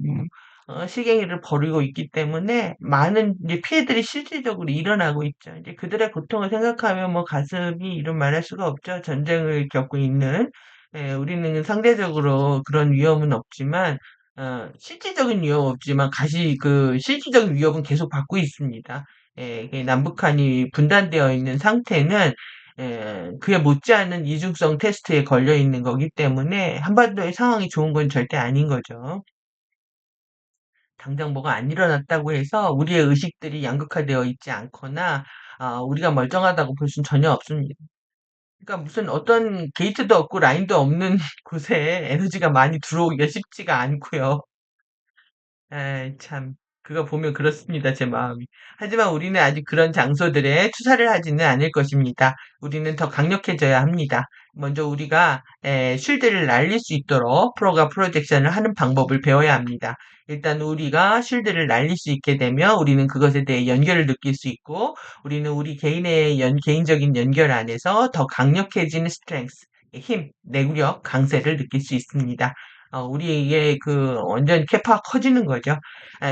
[SPEAKER 1] 실갱이를 벌이고 있기 때문에 많은 이제 피해들이 실질적으로 일어나고 있죠. 이제 그들의 고통을 생각하면 뭐 가슴이 이런 말할 수가 없죠. 전쟁을 겪고 있는 우리는 상대적으로 그런 위험은 없지만 실질적인 위험은 없지만 가시 그 실질적인 위협은 계속 받고 있습니다. 남북한이 분단되어 있는 상태는 그에 못지않은 이중성 테스트에 걸려 있는 거기 때문에 한반도의 상황이 좋은 건 절대 아닌 거죠. 당장 뭐가 안 일어났다고 해서 우리의 의식들이 양극화되어 있지 않거나 우리가 멀쩡하다고 볼 수는 전혀 없습니다. 그러니까 무슨 어떤 게이트도 없고 라인도 없는 곳에 에너지가 많이 들어오기가 쉽지가 않고요. 에이, 참. 그거 보면 그렇습니다, 제 마음이. 하지만 우리는 아직 그런 장소들에 투사를 하지는 않을 것입니다. 우리는 더 강력해져야 합니다. 먼저 우리가 쉴드를 날릴 수 있도록 프로가 프로젝션을 하는 방법을 배워야 합니다. 일단 우리가 쉴드를 날릴 수 있게 되면 우리는 그것에 대해 연결을 느낄 수 있고 우리는 우리 개인의 개인적인 연결 안에서 더 강력해지는 스트렝스, 힘, 내구력, 강세를 느낄 수 있습니다. 우리의 그 완전 캐파가 커지는 거죠.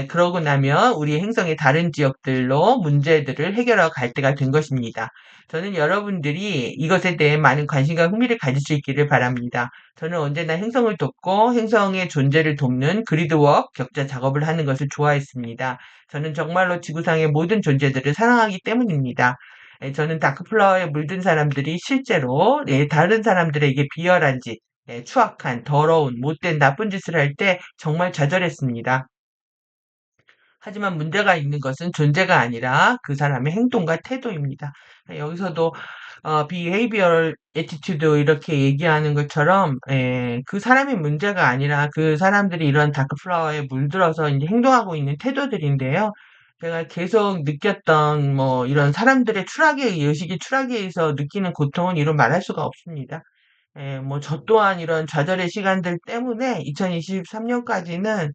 [SPEAKER 1] 그러고 나면 우리 행성의 다른 지역들로 문제들을 해결하고 갈 때가 된 것입니다. 저는 여러분들이 이것에 대해 많은 관심과 흥미를 가질 수 있기를 바랍니다. 저는 언제나 행성을 돕고 행성의 존재를 돕는 그리드워크 격자 작업을 하는 것을 좋아했습니다. 저는 정말로 지구상의 모든 존재들을 사랑하기 때문입니다. 저는 다크플라워에 물든 사람들이 실제로 다른 사람들에게 비열한 짓, 추악한, 더러운, 못된 나쁜 짓을 할 때 정말 좌절했습니다. 하지만 문제가 있는 것은 존재가 아니라 그 사람의 행동과 태도입니다. 여기서도 behavioral attitude 이렇게 얘기하는 것처럼 그 사람의 문제가 아니라 그 사람들이 이런 다크플라워에 물들어서 이제 행동하고 있는 태도들인데요. 제가 계속 느꼈던 뭐 이런 사람들의 의식이 추락에 의해서 느끼는 고통은 이루 말할 수가 없습니다. 저 또한 이런 좌절의 시간들 때문에 2023년까지는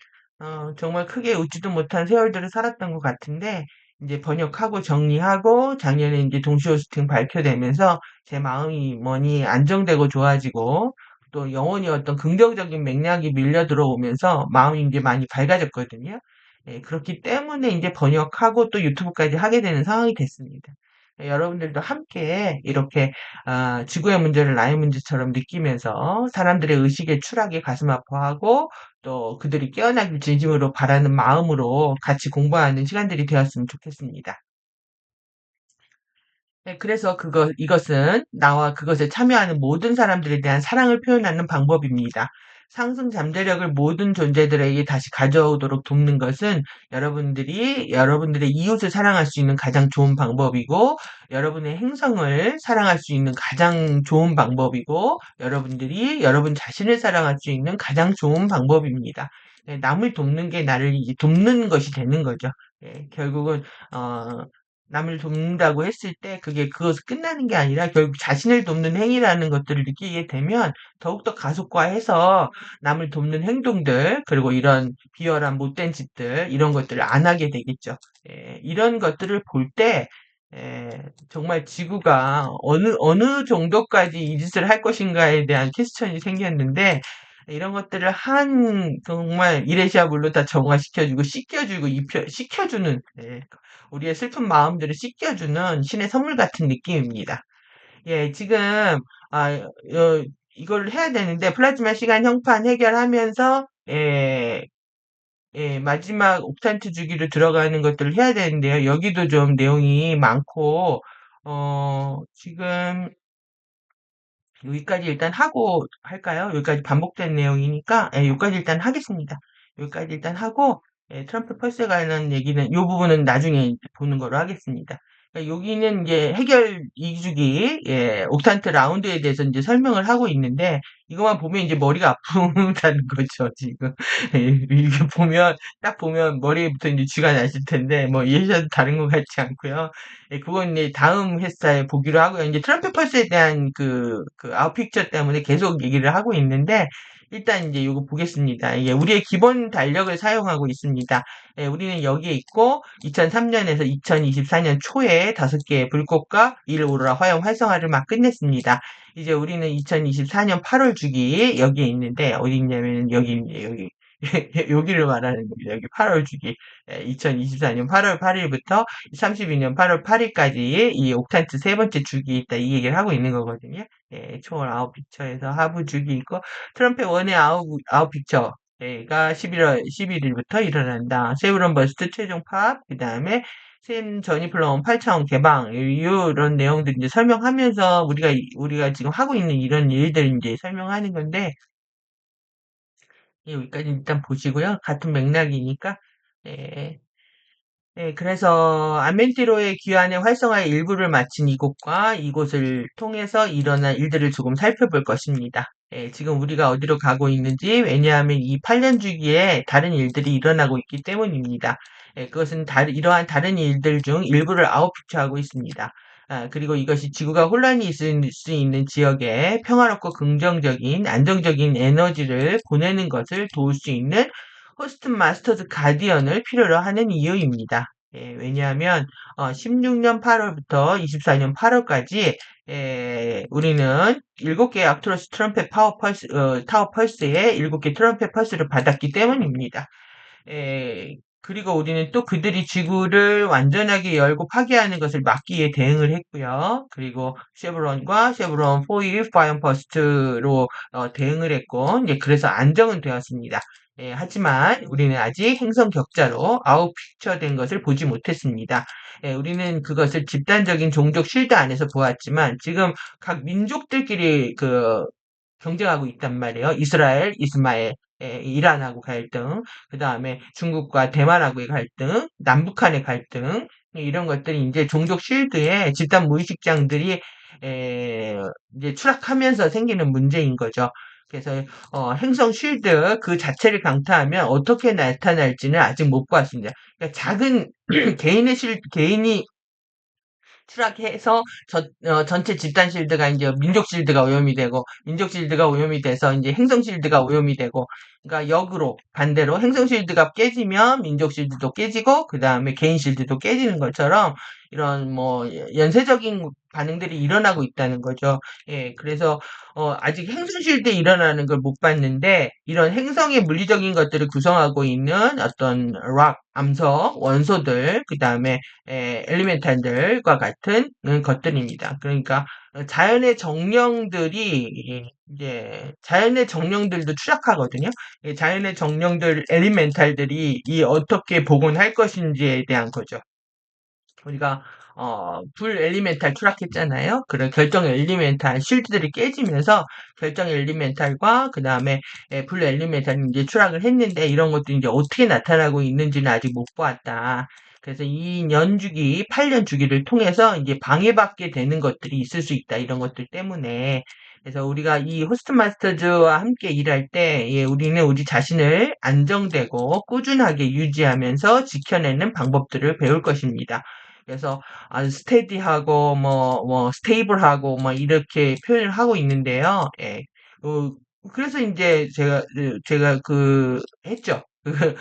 [SPEAKER 1] 정말 크게 웃지도 못한 세월들을 살았던 것 같은데, 이제 번역하고 정리하고 작년에 이제 동시호스팅 발표되면서 제 마음이 뭐니 안정되고 좋아지고 또 영혼이 어떤 긍정적인 맥락이 밀려 들어오면서 마음이 이제 많이 밝아졌거든요. 그렇기 때문에 이제 번역하고 또 유튜브까지 하게 되는 상황이 됐습니다. 여러분들도 함께 이렇게 지구의 문제를 나의 문제처럼 느끼면서 사람들의 의식의 추락에 가슴 아파하고 또 그들이 깨어나길 진심으로 바라는 마음으로 같이 공부하는 시간들이 되었으면 좋겠습니다. 네, 그래서 이것은 나와 그것에 참여하는 모든 사람들에 대한 사랑을 표현하는 방법입니다. 상승 잠재력을 모든 존재들에게 다시 가져오도록 돕는 것은 여러분들이 여러분들의 이웃을 사랑할 수 있는 가장 좋은 방법이고, 여러분의 행성을 사랑할 수 있는 가장 좋은 방법이고, 여러분들이 여러분 자신을 사랑할 수 있는 가장 좋은 방법입니다. 네, 남을 돕는 게 나를 이제 돕는 것이 되는 거죠. 결국은, 어, 남을 돕는다고 했을 때 그게 그것을 끝나는 게 아니라 결국 자신을 돕는 행위라는 것들을 느끼게 되면 더욱더 가속화해서 남을 돕는 행동들, 그리고 이런 비열한 못된 짓들, 이런 것들을 안 하게 되겠죠. 이런 것들을 볼 때, 정말 지구가 어느 정도까지 이 짓을 할 것인가에 대한 퀘스천이 생겼는데, 이런 것들을 정말 이레시아물로 다 정화시켜주고, 씻겨주고, 식혀주는, 우리의 슬픈 마음들을 씻겨주는 신의 선물 같은 느낌입니다. 지금, 아, 이걸 해야 되는데, 플라즈마 시간 형판 해결하면서, 마지막 옥탄트 주기로 들어가는 것들을 해야 되는데요. 여기도 좀 내용이 많고, 지금, 여기까지 일단 하고 할까요? 여기까지 반복된 내용이니까, 여기까지 일단 하겠습니다. 여기까지 일단 하고, 트럼프 펄스에 관한 얘기는, 이 부분은 나중에 보는 거로 하겠습니다. 그러니까 여기는 이제 해결 2주기, 옥탄트 라운드에 대해서 이제 설명을 하고 있는데, 이것만 보면 이제 머리가 아프다는 거죠, 지금. 이게 딱 보면 머리부터 이제 쥐가 나실 텐데, 뭐, 이해하셔도 다른 것 같지 않고요. 그건 이제 다음 회차에 보기로 하고요. 이제 트럼프 펄스에 대한 그 아웃픽처 때문에 계속 얘기를 하고 있는데, 일단 이제 이거 보겠습니다. 이게 우리의 기본 달력을 사용하고 있습니다. 우리는 여기에 있고, 2003년에서 2024년 초에 5개의 불꽃과 1 오로라 화염 활성화를 막 끝냈습니다. 이제 우리는 2024년 8월 주기 여기에 있는데, 어디 있냐면 여기. 여기를 말하는 겁니다. 여기 8월 주기. 2024년 8월 8일부터 32년 8월 8일까지 이 옥탄트 세 번째 주기에 있다, 이 얘기를 하고 있는 거거든요. 총 아웃 픽처에서 하부 주기 있고, 트럼프의 원의 아웃 픽처가 11월 11일부터 일어난다. 세브런 버스트 최종 파업, 그 다음에 샘 저니플럼 8차원 개방, 이런 내용들 이제 설명하면서 우리가 지금 하고 있는 이런 일들 이제 설명하는 건데, 여기까지 일단 보시고요. 같은 맥락이니까. 예, 그래서 아멘티로의 귀환의 활성화의 일부를 마친 이곳과 이곳을 통해서 일어난 일들을 조금 살펴볼 것입니다. 지금 우리가 어디로 가고 있는지, 왜냐하면 이 8년 주기에 다른 일들이 일어나고 있기 때문입니다. 그것은 이러한 다른 일들 중 일부를 아웃픽처하고 있습니다. 그리고 이것이 지구가 혼란이 있을 수 있는 지역에 평화롭고 긍정적인, 안정적인 에너지를 보내는 것을 도울 수 있는 호스트 마스터즈 가디언을 필요로 하는 이유입니다. 왜냐하면 16년 8월부터 24년 8월까지 우리는 7개의 아크투러스 트럼펫 타워 펄스의 7개 트럼펫 펄스를 받았기 때문입니다. 그리고 우리는 또 그들이 지구를 완전하게 열고 파괴하는 것을 막기 위해 대응을 했고요. 그리고 쉐브론과 쉐브론 4일 파이어 퍼스트로 대응을 했고, 이제 그래서 안정은 되었습니다. 하지만 우리는 아직 행성 격자로 아웃픽처된 것을 보지 못했습니다. 우리는 그것을 집단적인 종족 쉴드 안에서 보았지만 지금 각 민족들끼리 경쟁하고 있단 말이에요. 이스라엘, 이스마엘, 이란하고 갈등, 그 다음에 중국과 대만하고의 갈등, 남북한의 갈등, 이런 것들이 이제 종족 쉴드에 집단 무의식장들이 이제 추락하면서 생기는 문제인 거죠. 그래서 행성 쉴드 그 자체를 강타하면 어떻게 나타날지는 아직 못 봤습니다. 그러니까 작은 개인이 추락해서 전체 집단 실드가 이제 민족 실드가 오염이 되고, 민족 실드가 오염이 돼서 이제 행성 실드가 오염이 되고, 그러니까 역으로 반대로 행성 실드가 깨지면 민족 실드도 깨지고 그 다음에 개인 실드도 깨지는 것처럼 이런 뭐 연쇄적인 반응들이 일어나고 있다는 거죠. 예, 그래서 아직 행성 실드에 일어나는 걸 못 봤는데 이런 행성의 물리적인 것들을 구성하고 있는 어떤 락, 암석, 원소들, 그 다음에 엘리멘탈들과 같은 것들입니다. 그러니까 자연의 정령들이 이제 자연의 정령들도 추락하거든요. 자연의 정령들, 엘리멘탈들이 이 어떻게 복원할 것인지에 대한 거죠. 우리가 불 엘리멘탈 추락했잖아요. 그런 결정 엘리멘탈 실드들이 깨지면서 결정 엘리멘탈과 그 다음에 불 엘리멘탈이 이제 추락을 했는데 이런 것도 이제 어떻게 나타나고 있는지는 아직 못 보았다. 그래서 이 연주기, 8년 주기를 통해서 이제 방해받게 되는 것들이 있을 수 있다. 이런 것들 때문에. 그래서 우리가 이 호스트 마스터즈와 함께 일할 때, 예, 우리는 우리 자신을 안정되고 꾸준하게 유지하면서 지켜내는 방법들을 배울 것입니다. 그래서 아주 스테디하고 스테이블하고 뭐 이렇게 표현을 하고 있는데요. 예. 어, 그래서 이제 제가 그 했죠. 그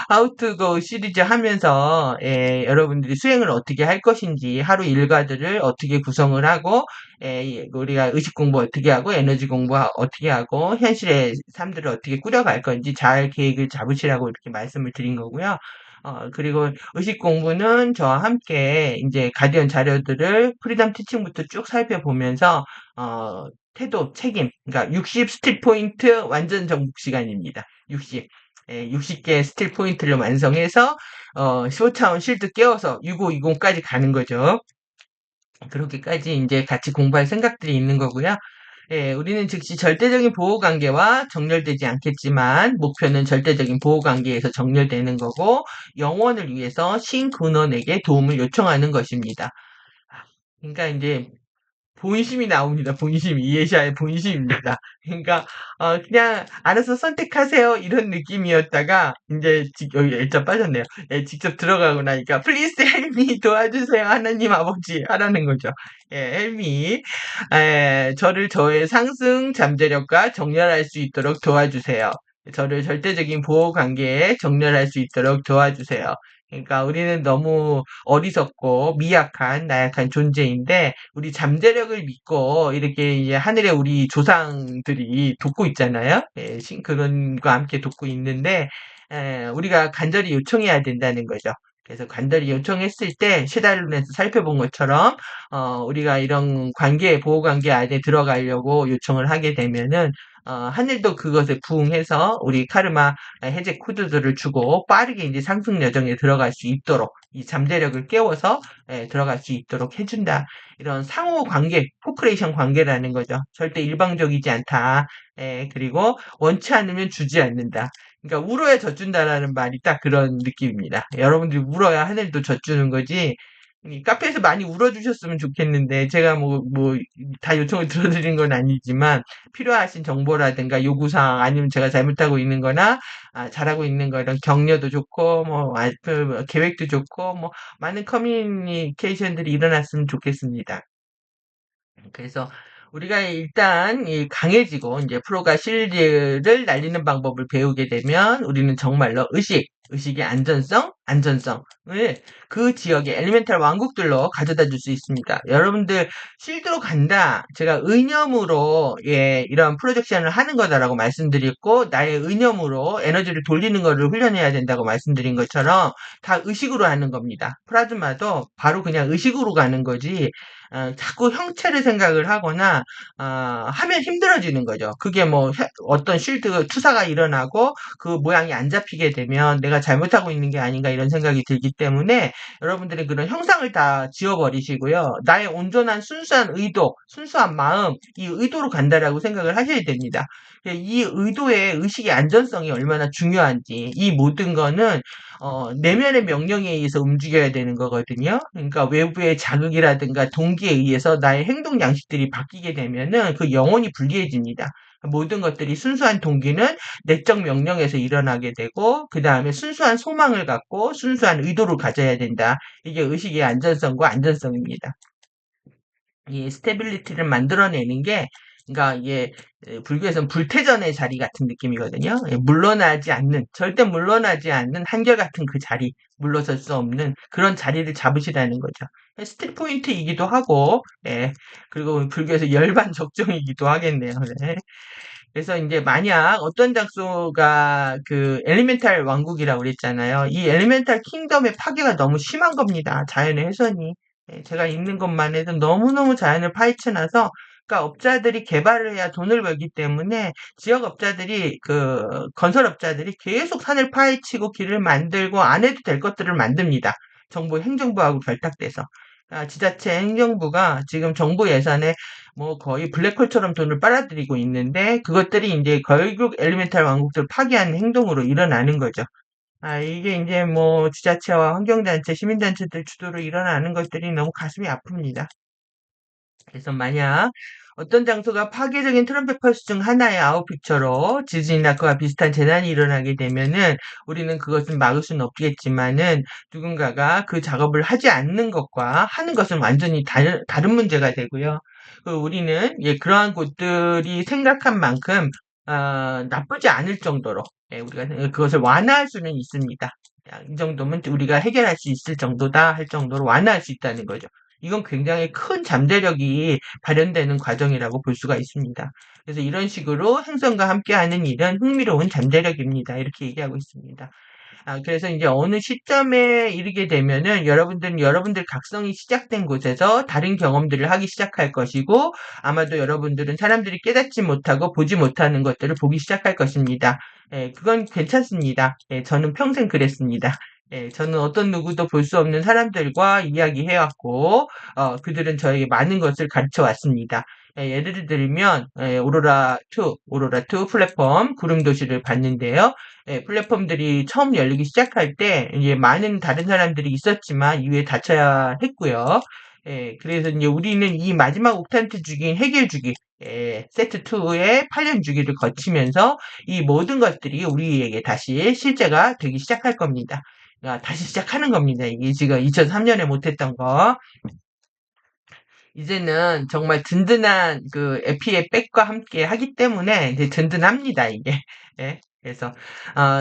[SPEAKER 1] How to Go 시리즈 하면서 여러분들이 수행을 어떻게 할 것인지 하루 일과들을 어떻게 구성을 하고 우리가 의식 공부 어떻게 하고 에너지 공부 어떻게 하고 현실의 삶들을 어떻게 꾸려갈 건지 잘 계획을 잡으시라고 이렇게 말씀을 드린 거고요. 그리고 의식 공부는 저와 함께 이제 가디언 자료들을 프리덤 티칭부터 쭉 살펴보면서, 태도, 책임, 그러니까 60 스틸 포인트 완전 정복 시간입니다. 60. 60개 스틸 포인트를 완성해서, 15차원 실드 깨워서 6520까지 가는 거죠. 그렇게까지 이제 같이 공부할 생각들이 있는 거고요. 예, 우리는 즉시 절대적인 보호관계와 정렬되지 않겠지만 목표는 절대적인 보호관계에서 정렬되는 거고 영원을 위해서 신근원에게 도움을 요청하는 것입니다. 그러니까 이제 본심이 나옵니다. 본심이 이해샤의 본심입니다. 그러니까 그냥 알아서 선택하세요 이런 느낌이었다가 이제 여기 일자 빠졌네요. 예, 직접 들어가고 나니까 Please help me 도와주세요 하나님 아버지 하라는 거죠. 예, help me 저를 저의 상승 잠재력과 정렬할 수 있도록 도와주세요. 저를 절대적인 보호 관계에 정렬할 수 있도록 도와주세요. 그러니까 우리는 너무 어리석고 미약한 나약한 존재인데 우리 잠재력을 믿고 이렇게 이제 하늘에 우리 조상들이 돕고 있잖아요. 예, 그런과 함께 돕고 있는데 우리가 간절히 요청해야 된다는 거죠. 그래서 간절히 요청했을 때 쉐달론에서 살펴본 것처럼 우리가 이런 관계 보호 관계 안에 들어가려고 요청을 하게 되면은 하늘도 그것에 부응해서 우리 카르마 해제 코드들을 주고 빠르게 이제 상승 여정에 들어갈 수 있도록 이 잠재력을 깨워서 들어갈 수 있도록 해준다. 이런 상호 관계, 포크레이션 관계라는 거죠. 절대 일방적이지 않다. 그리고 원치 않으면 주지 않는다. 그러니까 울어야 젖준다라는 말이 딱 그런 느낌입니다. 여러분들이 울어야 하늘도 젖주는 거지. 이 카페에서 많이 울어주셨으면 좋겠는데 제가 다 요청을 들어드린 건 아니지만 필요하신 정보라든가 요구사항 아니면 제가 잘못하고 있는 거나 잘하고 있는 거 이런 격려도 좋고 계획도 좋고 많은 커뮤니케이션들이 일어났으면 좋겠습니다. 그래서 우리가 일단 강해지고 이제 프로가 실드를 날리는 방법을 배우게 되면 우리는 정말로 의식의 안전성을 그 지역의 엘리멘탈 왕국들로 가져다 줄 수 있습니다. 여러분들 실드로 간다. 제가 의념으로 이런 프로젝션을 하는 거다라고 말씀드렸고 나의 의념으로 에너지를 돌리는 거를 훈련해야 된다고 말씀드린 것처럼 다 의식으로 하는 겁니다. 프라즈마도 바로 그냥 의식으로 가는 거지 자꾸 형체를 생각을 하거나 하면 힘들어지는 거죠. 그게 어떤 쉴드 투사가 일어나고 그 모양이 안 잡히게 되면 내가 잘못하고 있는 게 아닌가 이런 생각이 들기 때문에 여러분들이 그런 형상을 다 지워버리시고요. 나의 온전한 순수한 의도, 순수한 마음, 이 의도로 간다라고 생각을 하셔야 됩니다. 이 의도의 의식의 안전성이 얼마나 중요한지 이 모든 거는 내면의 명령에 의해서 움직여야 되는 거거든요. 그러니까 외부의 자극이라든가 동기에 의해서 나의 행동 양식들이 바뀌게 되면은 그 영혼이 불리해집니다. 모든 것들이 순수한 동기는 내적 명령에서 일어나게 되고 그 다음에 순수한 소망을 갖고 순수한 의도를 가져야 된다. 이게 의식의 안전성과 안전성입니다. 이 스테빌리티를 만들어내는 게 그러니까 이게 불교에서는 불태전의 자리 같은 느낌이거든요. 절대 물러나지 않는 한결같은 그 자리, 물러설 수 없는 그런 자리를 잡으시라는 거죠. 스틸 포인트이기도 하고, 예. 그리고 불교에서 열반 적정이기도 하겠네요. 네. 그래서 이제 만약 어떤 장소가 그 엘리멘탈 왕국이라고 그랬잖아요. 이 엘리멘탈 킹덤의 파괴가 너무 심한 겁니다. 자연의 훼손이. 예, 제가 읽는 것만 해도 너무너무 자연을 파헤쳐놔서 그러니까 업자들이 개발을 해야 돈을 벌기 때문에 지역 업자들이 그 건설업자들이 계속 산을 파헤치고 길을 만들고 안 해도 될 것들을 만듭니다. 정부 행정부하고 결탁돼서. 지자체 행정부가 지금 정부 예산에 뭐 거의 블랙홀처럼 돈을 빨아들이고 있는데 그것들이 이제 결국 엘리멘탈 왕국들 파괴하는 행동으로 일어나는 거죠. 이게 이제 뭐 지자체와 환경단체, 시민단체들 주도로 일어나는 것들이 너무 가슴이 아픕니다. 그래서 만약 어떤 장소가 파괴적인 트럼펫 펄스 중 하나의 아웃픽처로 지진이나 그와 비슷한 재난이 일어나게 되면은 우리는 그것을 막을 수는 없겠지만은 누군가가 그 작업을 하지 않는 것과 하는 것은 완전히 다른 문제가 되고요. 우리는 예, 그러한 곳들이 생각한 만큼 나쁘지 않을 정도로 예, 우리가 그것을 완화할 수는 있습니다. 이 정도면 우리가 해결할 수 있을 정도다 할 정도로 완화할 수 있다는 거죠. 이건 굉장히 큰 잠재력이 발현되는 과정이라고 볼 수가 있습니다. 그래서 이런 식으로 행성과 함께하는 일은 흥미로운 잠재력입니다. 이렇게 얘기하고 있습니다. 그래서 이제 어느 시점에 이르게 되면은 여러분들은 여러분들 각성이 시작된 곳에서 다른 경험들을 하기 시작할 것이고 아마도 여러분들은 사람들이 깨닫지 못하고 보지 못하는 것들을 보기 시작할 것입니다. 예, 그건 괜찮습니다. 예, 저는 평생 그랬습니다. 예, 저는 어떤 누구도 볼 수 없는 사람들과 이야기해왔고, 그들은 저에게 많은 것을 가르쳐 왔습니다. 예, 예를 들면, 오로라2 플랫폼 구름도시를 봤는데요. 예, 플랫폼들이 처음 열리기 시작할 때, 이제 많은 다른 사람들이 있었지만, 이후에 닫혀야 했고요. 예, 그래서 이제 우리는 이 마지막 옥탄트 주기인 해결 주기, 예, 세트2의 8년 주기를 거치면서 이 모든 것들이 우리에게 다시 실제가 되기 시작할 겁니다. 다시 시작하는 겁니다. 이게 지금 2003년에 못했던 거. 이제는 정말 든든한 그 에피의 백과 함께 하기 때문에 이제 든든합니다, 이게. 예. 그래서,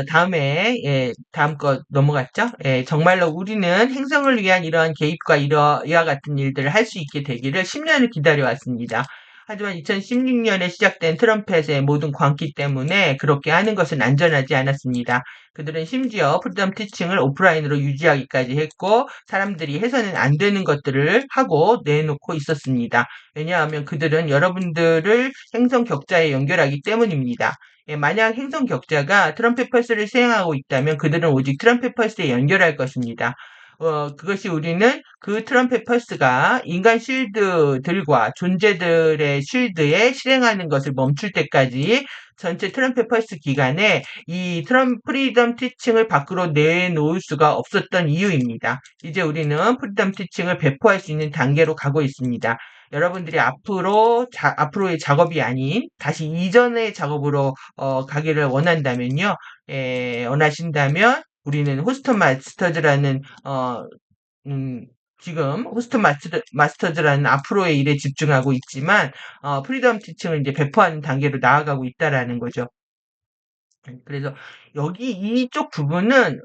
[SPEAKER 1] 다음에, 예, 다음 거 넘어갔죠? 예, 정말로 우리는 행성을 위한 이러한 개입과 이와 같은 일들을 할 수 있게 되기를 10년을 기다려왔습니다. 하지만 2016년에 시작된 트럼펫의 모든 광기 때문에 그렇게 하는 것은 안전하지 않았습니다. 그들은 심지어 프리덤 티칭을 오프라인으로 유지하기까지 했고 사람들이 해서는 안 되는 것들을 하고 내놓고 있었습니다. 왜냐하면 그들은 여러분들을 행성 격자에 연결하기 때문입니다. 예, 만약 행성 격자가 트럼펫 펄스를 수행하고 있다면 그들은 오직 트럼펫 펄스에 연결할 것입니다. 그것이 우리는 그 트럼펫 펄스가 인간 쉴드들과 존재들의 쉴드에 실행하는 것을 멈출 때까지 전체 트럼펫 펄스 기간에 이 프리덤 티칭을 밖으로 내놓을 수가 없었던 이유입니다. 이제 우리는 프리덤 티칭을 배포할 수 있는 단계로 가고 있습니다. 여러분들이 앞으로의 작업이 아닌 다시 이전의 작업으로 가기를 원한다면요. 원하신다면 우리는 호스트 마스터즈라는 음, 지금 호스트 마스터즈라는 앞으로의 일에 집중하고 있지만 프리덤 티칭을 이제 배포하는 단계로 나아가고 있다라는 거죠. 그래서 여기 이쪽 부분은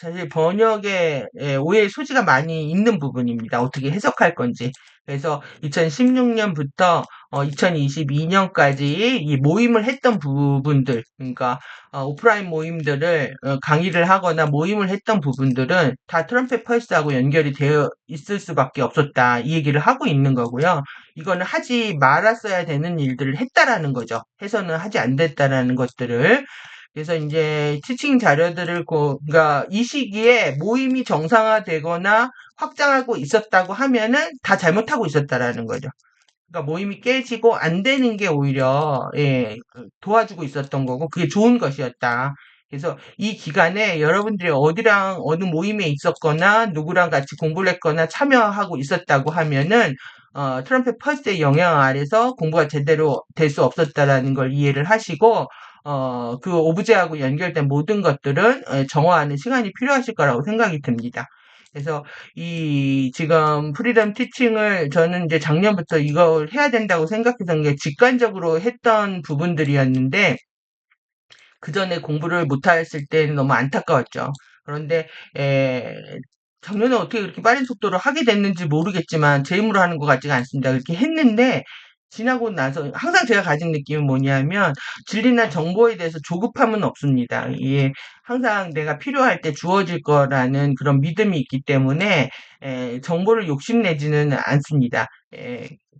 [SPEAKER 1] 사실 번역에 오해의 소지가 많이 있는 부분입니다. 어떻게 해석할 건지. 그래서 2016년부터 2022년까지 이 모임을 했던 부분들, 그러니까 오프라인 모임들을 강의를 하거나 모임을 했던 부분들은 다 트럼펫 펄스하고 연결이 되어 있을 수밖에 없었다. 이 얘기를 하고 있는 거고요. 이거는 하지 말았어야 되는 일들을 했다라는 거죠. 해서는 하지 안 됐다라는 것들을. 그래서 이제 티칭 자료들을 그러니까 이 시기에 모임이 정상화되거나 확장하고 있었다고 하면은 다 잘못하고 있었다라는 거죠. 그러니까 모임이 깨지고 안 되는 게 오히려 예, 도와주고 있었던 거고 그게 좋은 것이었다. 그래서 이 기간에 여러분들이 어디랑 어느 모임에 있었거나 누구랑 같이 공부를 했거나 참여하고 있었다고 하면은 트럼펫 펄스의 영향 아래서 공부가 제대로 될 수 없었다라는 걸 이해를 하시고 그 오브제하고 연결된 모든 것들은 정화하는 시간이 필요하실 거라고 생각이 듭니다. 그래서 이 지금 프리덤 티칭을 저는 이제 작년부터 이걸 해야 된다고 생각해서 이게 직관적으로 했던 부분들이었는데 그 전에 공부를 못했을 때는 너무 안타까웠죠. 그런데 에, 작년에 어떻게 그렇게 빠른 속도로 하게 됐는지 모르겠지만 제 힘으로 하는 것 같지가 않습니다. 그렇게 했는데 지나고 나서 항상 제가 가진 느낌은 뭐냐면 진리나 정보에 대해서 조급함은 없습니다. 이게 항상 내가 필요할 때 주어질 거라는 그런 믿음이 있기 때문에 정보를 욕심내지는 않습니다.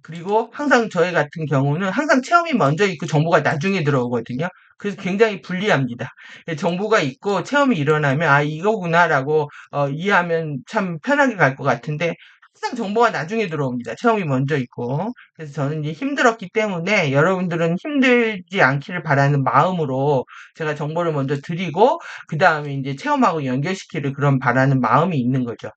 [SPEAKER 1] 그리고 항상 저희 같은 경우는 항상 체험이 먼저 있고 정보가 나중에 들어오거든요. 그래서 굉장히 불리합니다. 정보가 있고 체험이 일어나면 아 이거구나라고 이해하면 참 편하게 갈 것 같은데 항상 정보가 나중에 들어옵니다. 체험이 먼저 있고. 그래서 저는 이제 힘들었기 때문에 여러분들은 힘들지 않기를 바라는 마음으로 제가 정보를 먼저 드리고 그 다음에 이제 체험하고 연결시키를 그런 바라는 마음이 있는 거죠.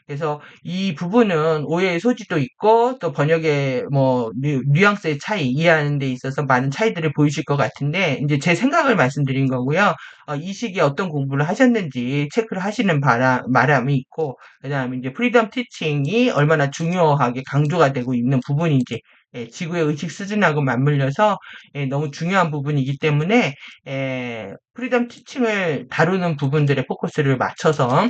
[SPEAKER 1] 그래서 이 부분은 오해의 소지도 있고 또 번역의 뭐 뉘앙스의 차이 이해하는 데 있어서 많은 차이들을 보이실 것 같은데 이제 제 생각을 말씀드린 거고요. 이 시기에 어떤 공부를 하셨는지 체크를 하시는 바람이 있고 그다음에 이제 프리덤 티칭이 얼마나 중요하게 강조가 되고 있는 부분인지 지구의 의식 수준하고 맞물려서 너무 중요한 부분이기 때문에 프리덤 티칭을 다루는 부분들의 포커스를 맞춰서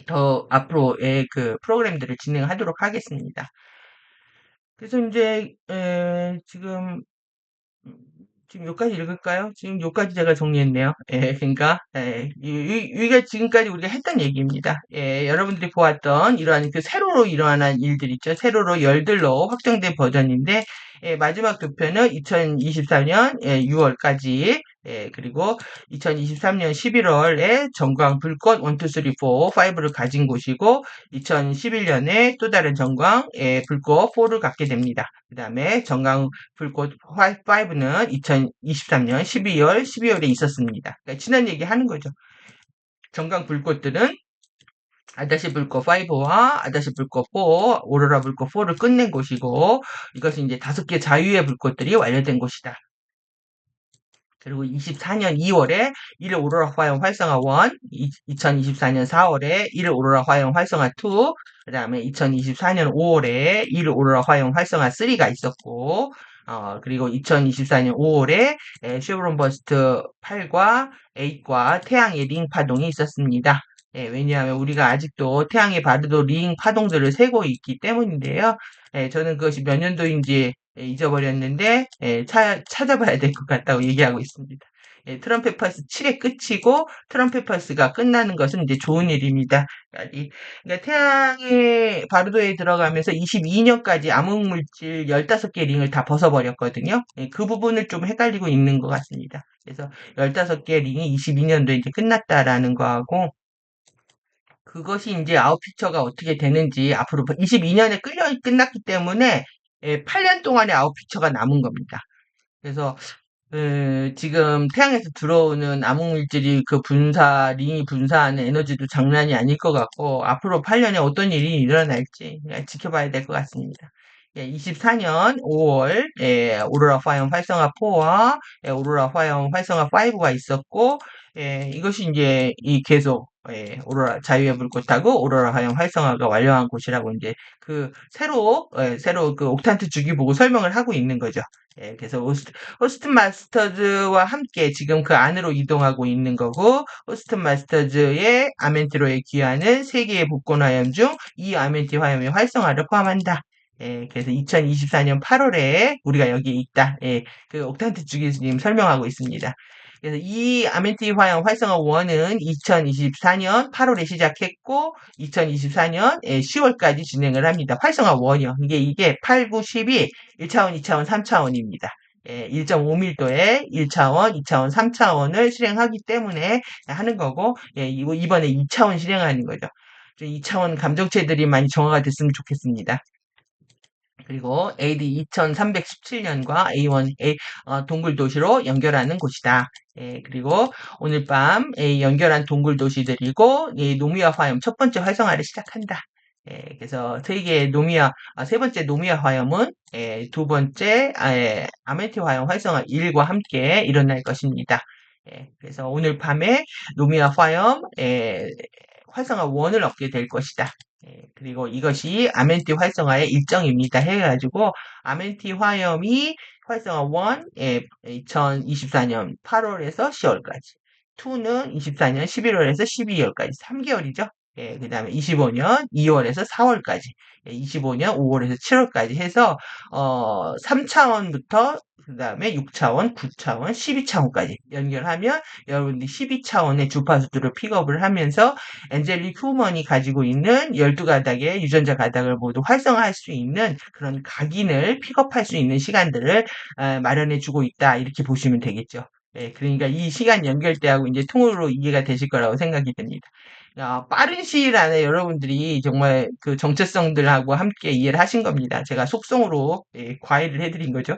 [SPEAKER 1] 더 앞으로의 그 프로그램들을 진행하도록 하겠습니다. 그래서 이제 지금 음, 지금 여기까지 읽을까요? 지금 여기까지 제가 정리했네요. 그러니까 이게 지금까지 우리가 했던 얘기입니다. 여러분들이 보았던 이러한 그 세로로 일어난 일들 있죠. 세로로 열들로 확정된 버전인데 마지막 두 편은 2024년 6월까지 그리고 2023년 11월에 전광 불꽃 1, 2, 3, 4, 5를 가진 곳이고 2011년에 또 다른 전광 불꽃 4를 갖게 됩니다. 그 다음에 전광 불꽃 5는 2023년 12월에 있었습니다. 그러니까 지난 얘기 하는 거죠. 전광 불꽃들은 아다시 불꽃 5와 아다시 불꽃 4, 오로라 불꽃 4를 끝낸 곳이고 이것이 이제 5개 자유의 불꽃들이 완료된 곳이다. 그리고 24년 2월에 1일 오로라 화형 활성화 1, 2024년 4월에 1일 오로라 화형 활성화 2, 그 다음에 2024년 5월에 1일 오로라 화형 활성화 3가 있었고, 그리고 2024년 5월에 쉐브론 버스트 8과 8과 태양의 링 파동이 있었습니다. 왜냐하면 우리가 아직도 태양의 바르도 링 파동들을 세고 있기 때문인데요. 저는 그것이 몇 년도인지 잊어버렸는데 찾아봐야 될 것 같다고 얘기하고 있습니다. 트럼페퍼스 7의 끝이고 트럼페퍼스가 끝나는 것은 이제 좋은 일입니다. 그러니까 태양의 바르도에 들어가면서 22년까지 암흑물질 15개 링을 다 벗어버렸거든요. 그 부분을 좀 헷갈리고 있는 것 같습니다. 그래서 15개 링이 22년도에 이제 끝났다라는 거하고 그것이 이제 아웃피처가 어떻게 되는지 앞으로 22년에 끝났기 때문에 8년 동안의 아웃피처가 남은 겁니다. 그래서 지금 태양에서 들어오는 암흑물질이 그 링이 분사하는 에너지도 장난이 아닐 것 같고 앞으로 8년에 어떤 일이 일어날지 지켜봐야 될 것 같습니다. 24년 5월 오로라 화형 활성화 4와 오로라 화형 활성화 5가 있었고 이것이 이제 이 계속 오로라 자유의 불꽃하고 오로라 화형 활성화가 완료한 곳이라고 이제 그 새로 그 옥탄트 주기 보고 설명을 하고 있는 거죠. 그래서 호스트 마스터즈와 함께 지금 그 안으로 이동하고 있는 거고 호스트 마스터즈의 아멘티로에 귀하는 세 개의 복권 화염 중 이 아멘티 화염의 활성화를 포함한다. 그래서 2024년 8월에 우리가 여기에 있다. 그 옥탄트 주기님 설명하고 있습니다. 그래서 이 아멘티 화형 활성화 1은 2024년 8월에 시작했고 2024년 10월까지 진행을 합니다. 활성화 1이요. 이게 8, 9, 12 1차원, 2차원, 3차원입니다. 1.5밀도의 1차원, 2차원, 3차원을 실행하기 때문에 하는 거고 이번에 2차원 실행하는 거죠. 2차원 감정체들이 많이 정화가 됐으면 좋겠습니다. 그리고 AD 2317년과 A1 동굴 도시로 연결하는 곳이다. 그리고 오늘 밤 연결한 동굴 도시들이고 노미아 화염 첫 번째 활성화를 시작한다. 그래서 세 번째 노미아 화염은 두 번째 아멘티 화염 활성화 1과 함께 일어날 것입니다. 그래서 오늘 밤에 노미아 화염 활성화 1을 얻게 될 것이다. 그리고 이것이 아멘티 활성화의 일정입니다. 해가지고 아멘티 화염이 활성화 1, 2024년 8월에서 10월까지, 2는 24년 11월에서 12월까지 3개월이죠. 그 다음에 25년 2월에서 4월까지, 25년 5월에서 7월까지 해서 3차원부터 그 다음에 6차원, 9차원, 12차원까지 연결하면 여러분들이 12차원의 주파수들을 픽업을 하면서 엔젤릭 휴먼이 가지고 있는 12가닥의 유전자 가닥을 모두 활성화할 수 있는 그런 각인을 픽업할 수 있는 시간들을 마련해 주고 있다. 이렇게 보시면 되겠죠. 그러니까 이 시간 연결대하고 이제 통으로 이해가 되실 거라고 생각이 됩니다. 빠른 시일 안에 여러분들이 정말 그 정체성들하고 함께 이해를 하신 겁니다. 제가 속성으로 과외를 해드린 거죠.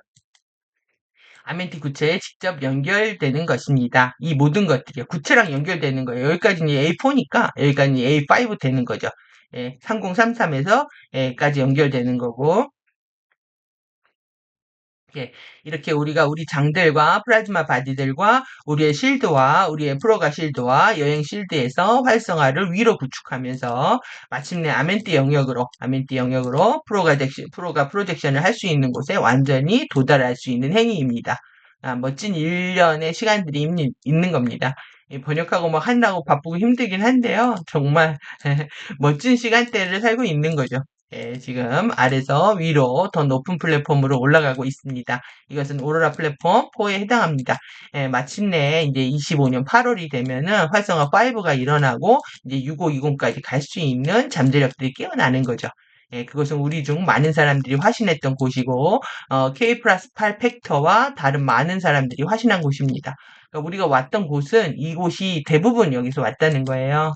[SPEAKER 1] 아멘티 구체에 직접 연결되는 것입니다. 이 모든 것들이요. 구체랑 연결되는 거예요. 여기까지는 A4니까 여기까지는 A5 되는 거죠. 3033에서 까지 연결되는 거고, 예, 이렇게 우리가 우리 장들과 플라즈마 바디들과 우리의 실드와 우리의 프로가 실드와 여행 실드에서 활성화를 위로 구축하면서 마침내 아멘티 영역으로 프로가 프로젝션을 할 수 있는 곳에 완전히 도달할 수 있는 행위입니다. 멋진 일련의 시간들이 있는 겁니다. 번역하고 뭐 한다고 바쁘고 힘들긴 한데요. 정말 멋진 시간대를 살고 있는 거죠. 지금 아래서 위로 더 높은 플랫폼으로 올라가고 있습니다. 이것은 오로라 플랫폼 4에 해당합니다. 마침내 이제 25년 8월이 되면은 활성화 5가 일어나고 이제 6520까지 갈 수 있는 잠재력들이 깨어나는 거죠. 그것은 우리 중 많은 사람들이 화신했던 곳이고, K 플러스 8 팩터와 다른 많은 사람들이 화신한 곳입니다. 그러니까 우리가 왔던 곳은 이곳이 대부분 여기서 왔다는 거예요.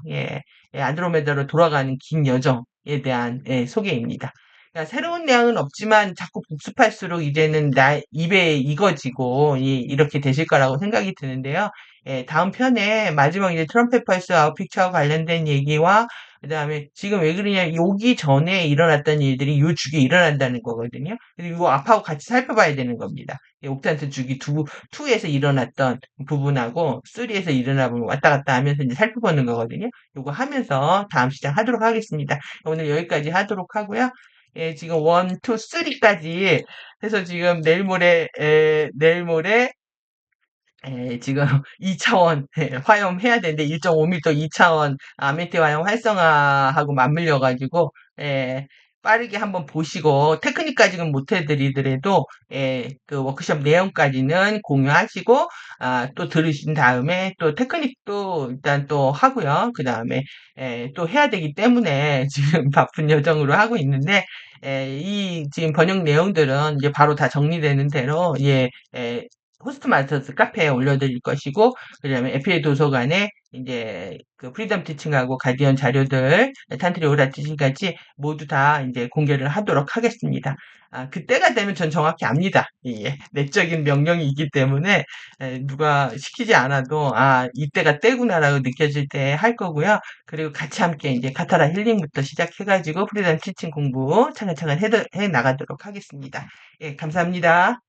[SPEAKER 1] 안드로메다로 돌아가는 긴 여정에 대한 소개입니다. 그러니까 새로운 내용은 없지만 자꾸 복습할수록 이제는 입에 익어지고 이렇게 되실 거라고 생각이 드는데요. 다음 편에 마지막 이제 트럼펫 펄스 아웃픽처와 관련된 얘기와 그다음에 지금 왜 그러냐, 오기 전에 일어났던 일들이 요 주기에 일어난다는 거거든요. 그리고 이거 앞하고 같이 살펴봐야 되는 겁니다. 옥탄트 주기 2에서 일어났던 부분하고 3에서 일어나면 왔다 갔다 하면서 이제 살펴보는 거거든요. 요거 하면서 다음 시장 하도록 하겠습니다. 오늘 여기까지 하도록 하고요. 지금 1, 2, 3까지 해서 지금 내일 모레 지금 2차원 화염해야 되는데 1.5m 2차원 아메티 화염 활성화하고 맞물려가지고 빠르게 한번 보시고 테크닉까지는 못 해드리더라도 그 워크숍 내용까지는 공유하시고 또 들으신 다음에 또 테크닉도 일단 또 하고요. 그 다음에 또 해야 되기 때문에 지금 바쁜 여정으로 하고 있는데 이 지금 번역 내용들은 이제 바로 다 정리되는 대로 호스트 마스터스 카페에 올려드릴 것이고, 그 다음에 FA 도서관에 이제 그 프리덤 티칭하고 가디언 자료들, 탄트리 오라 티칭까지 모두 다 이제 공개를 하도록 하겠습니다. 그때가 되면 전 정확히 압니다. 내적인 명령이기 때문에 누가 시키지 않아도 이때가 때구나라고 느껴질 때 할 거고요. 그리고 같이 함께 이제 카타라 힐링부터 시작해가지고 프리덤 티칭 공부 차근차근 해 나가도록 하겠습니다. 감사합니다.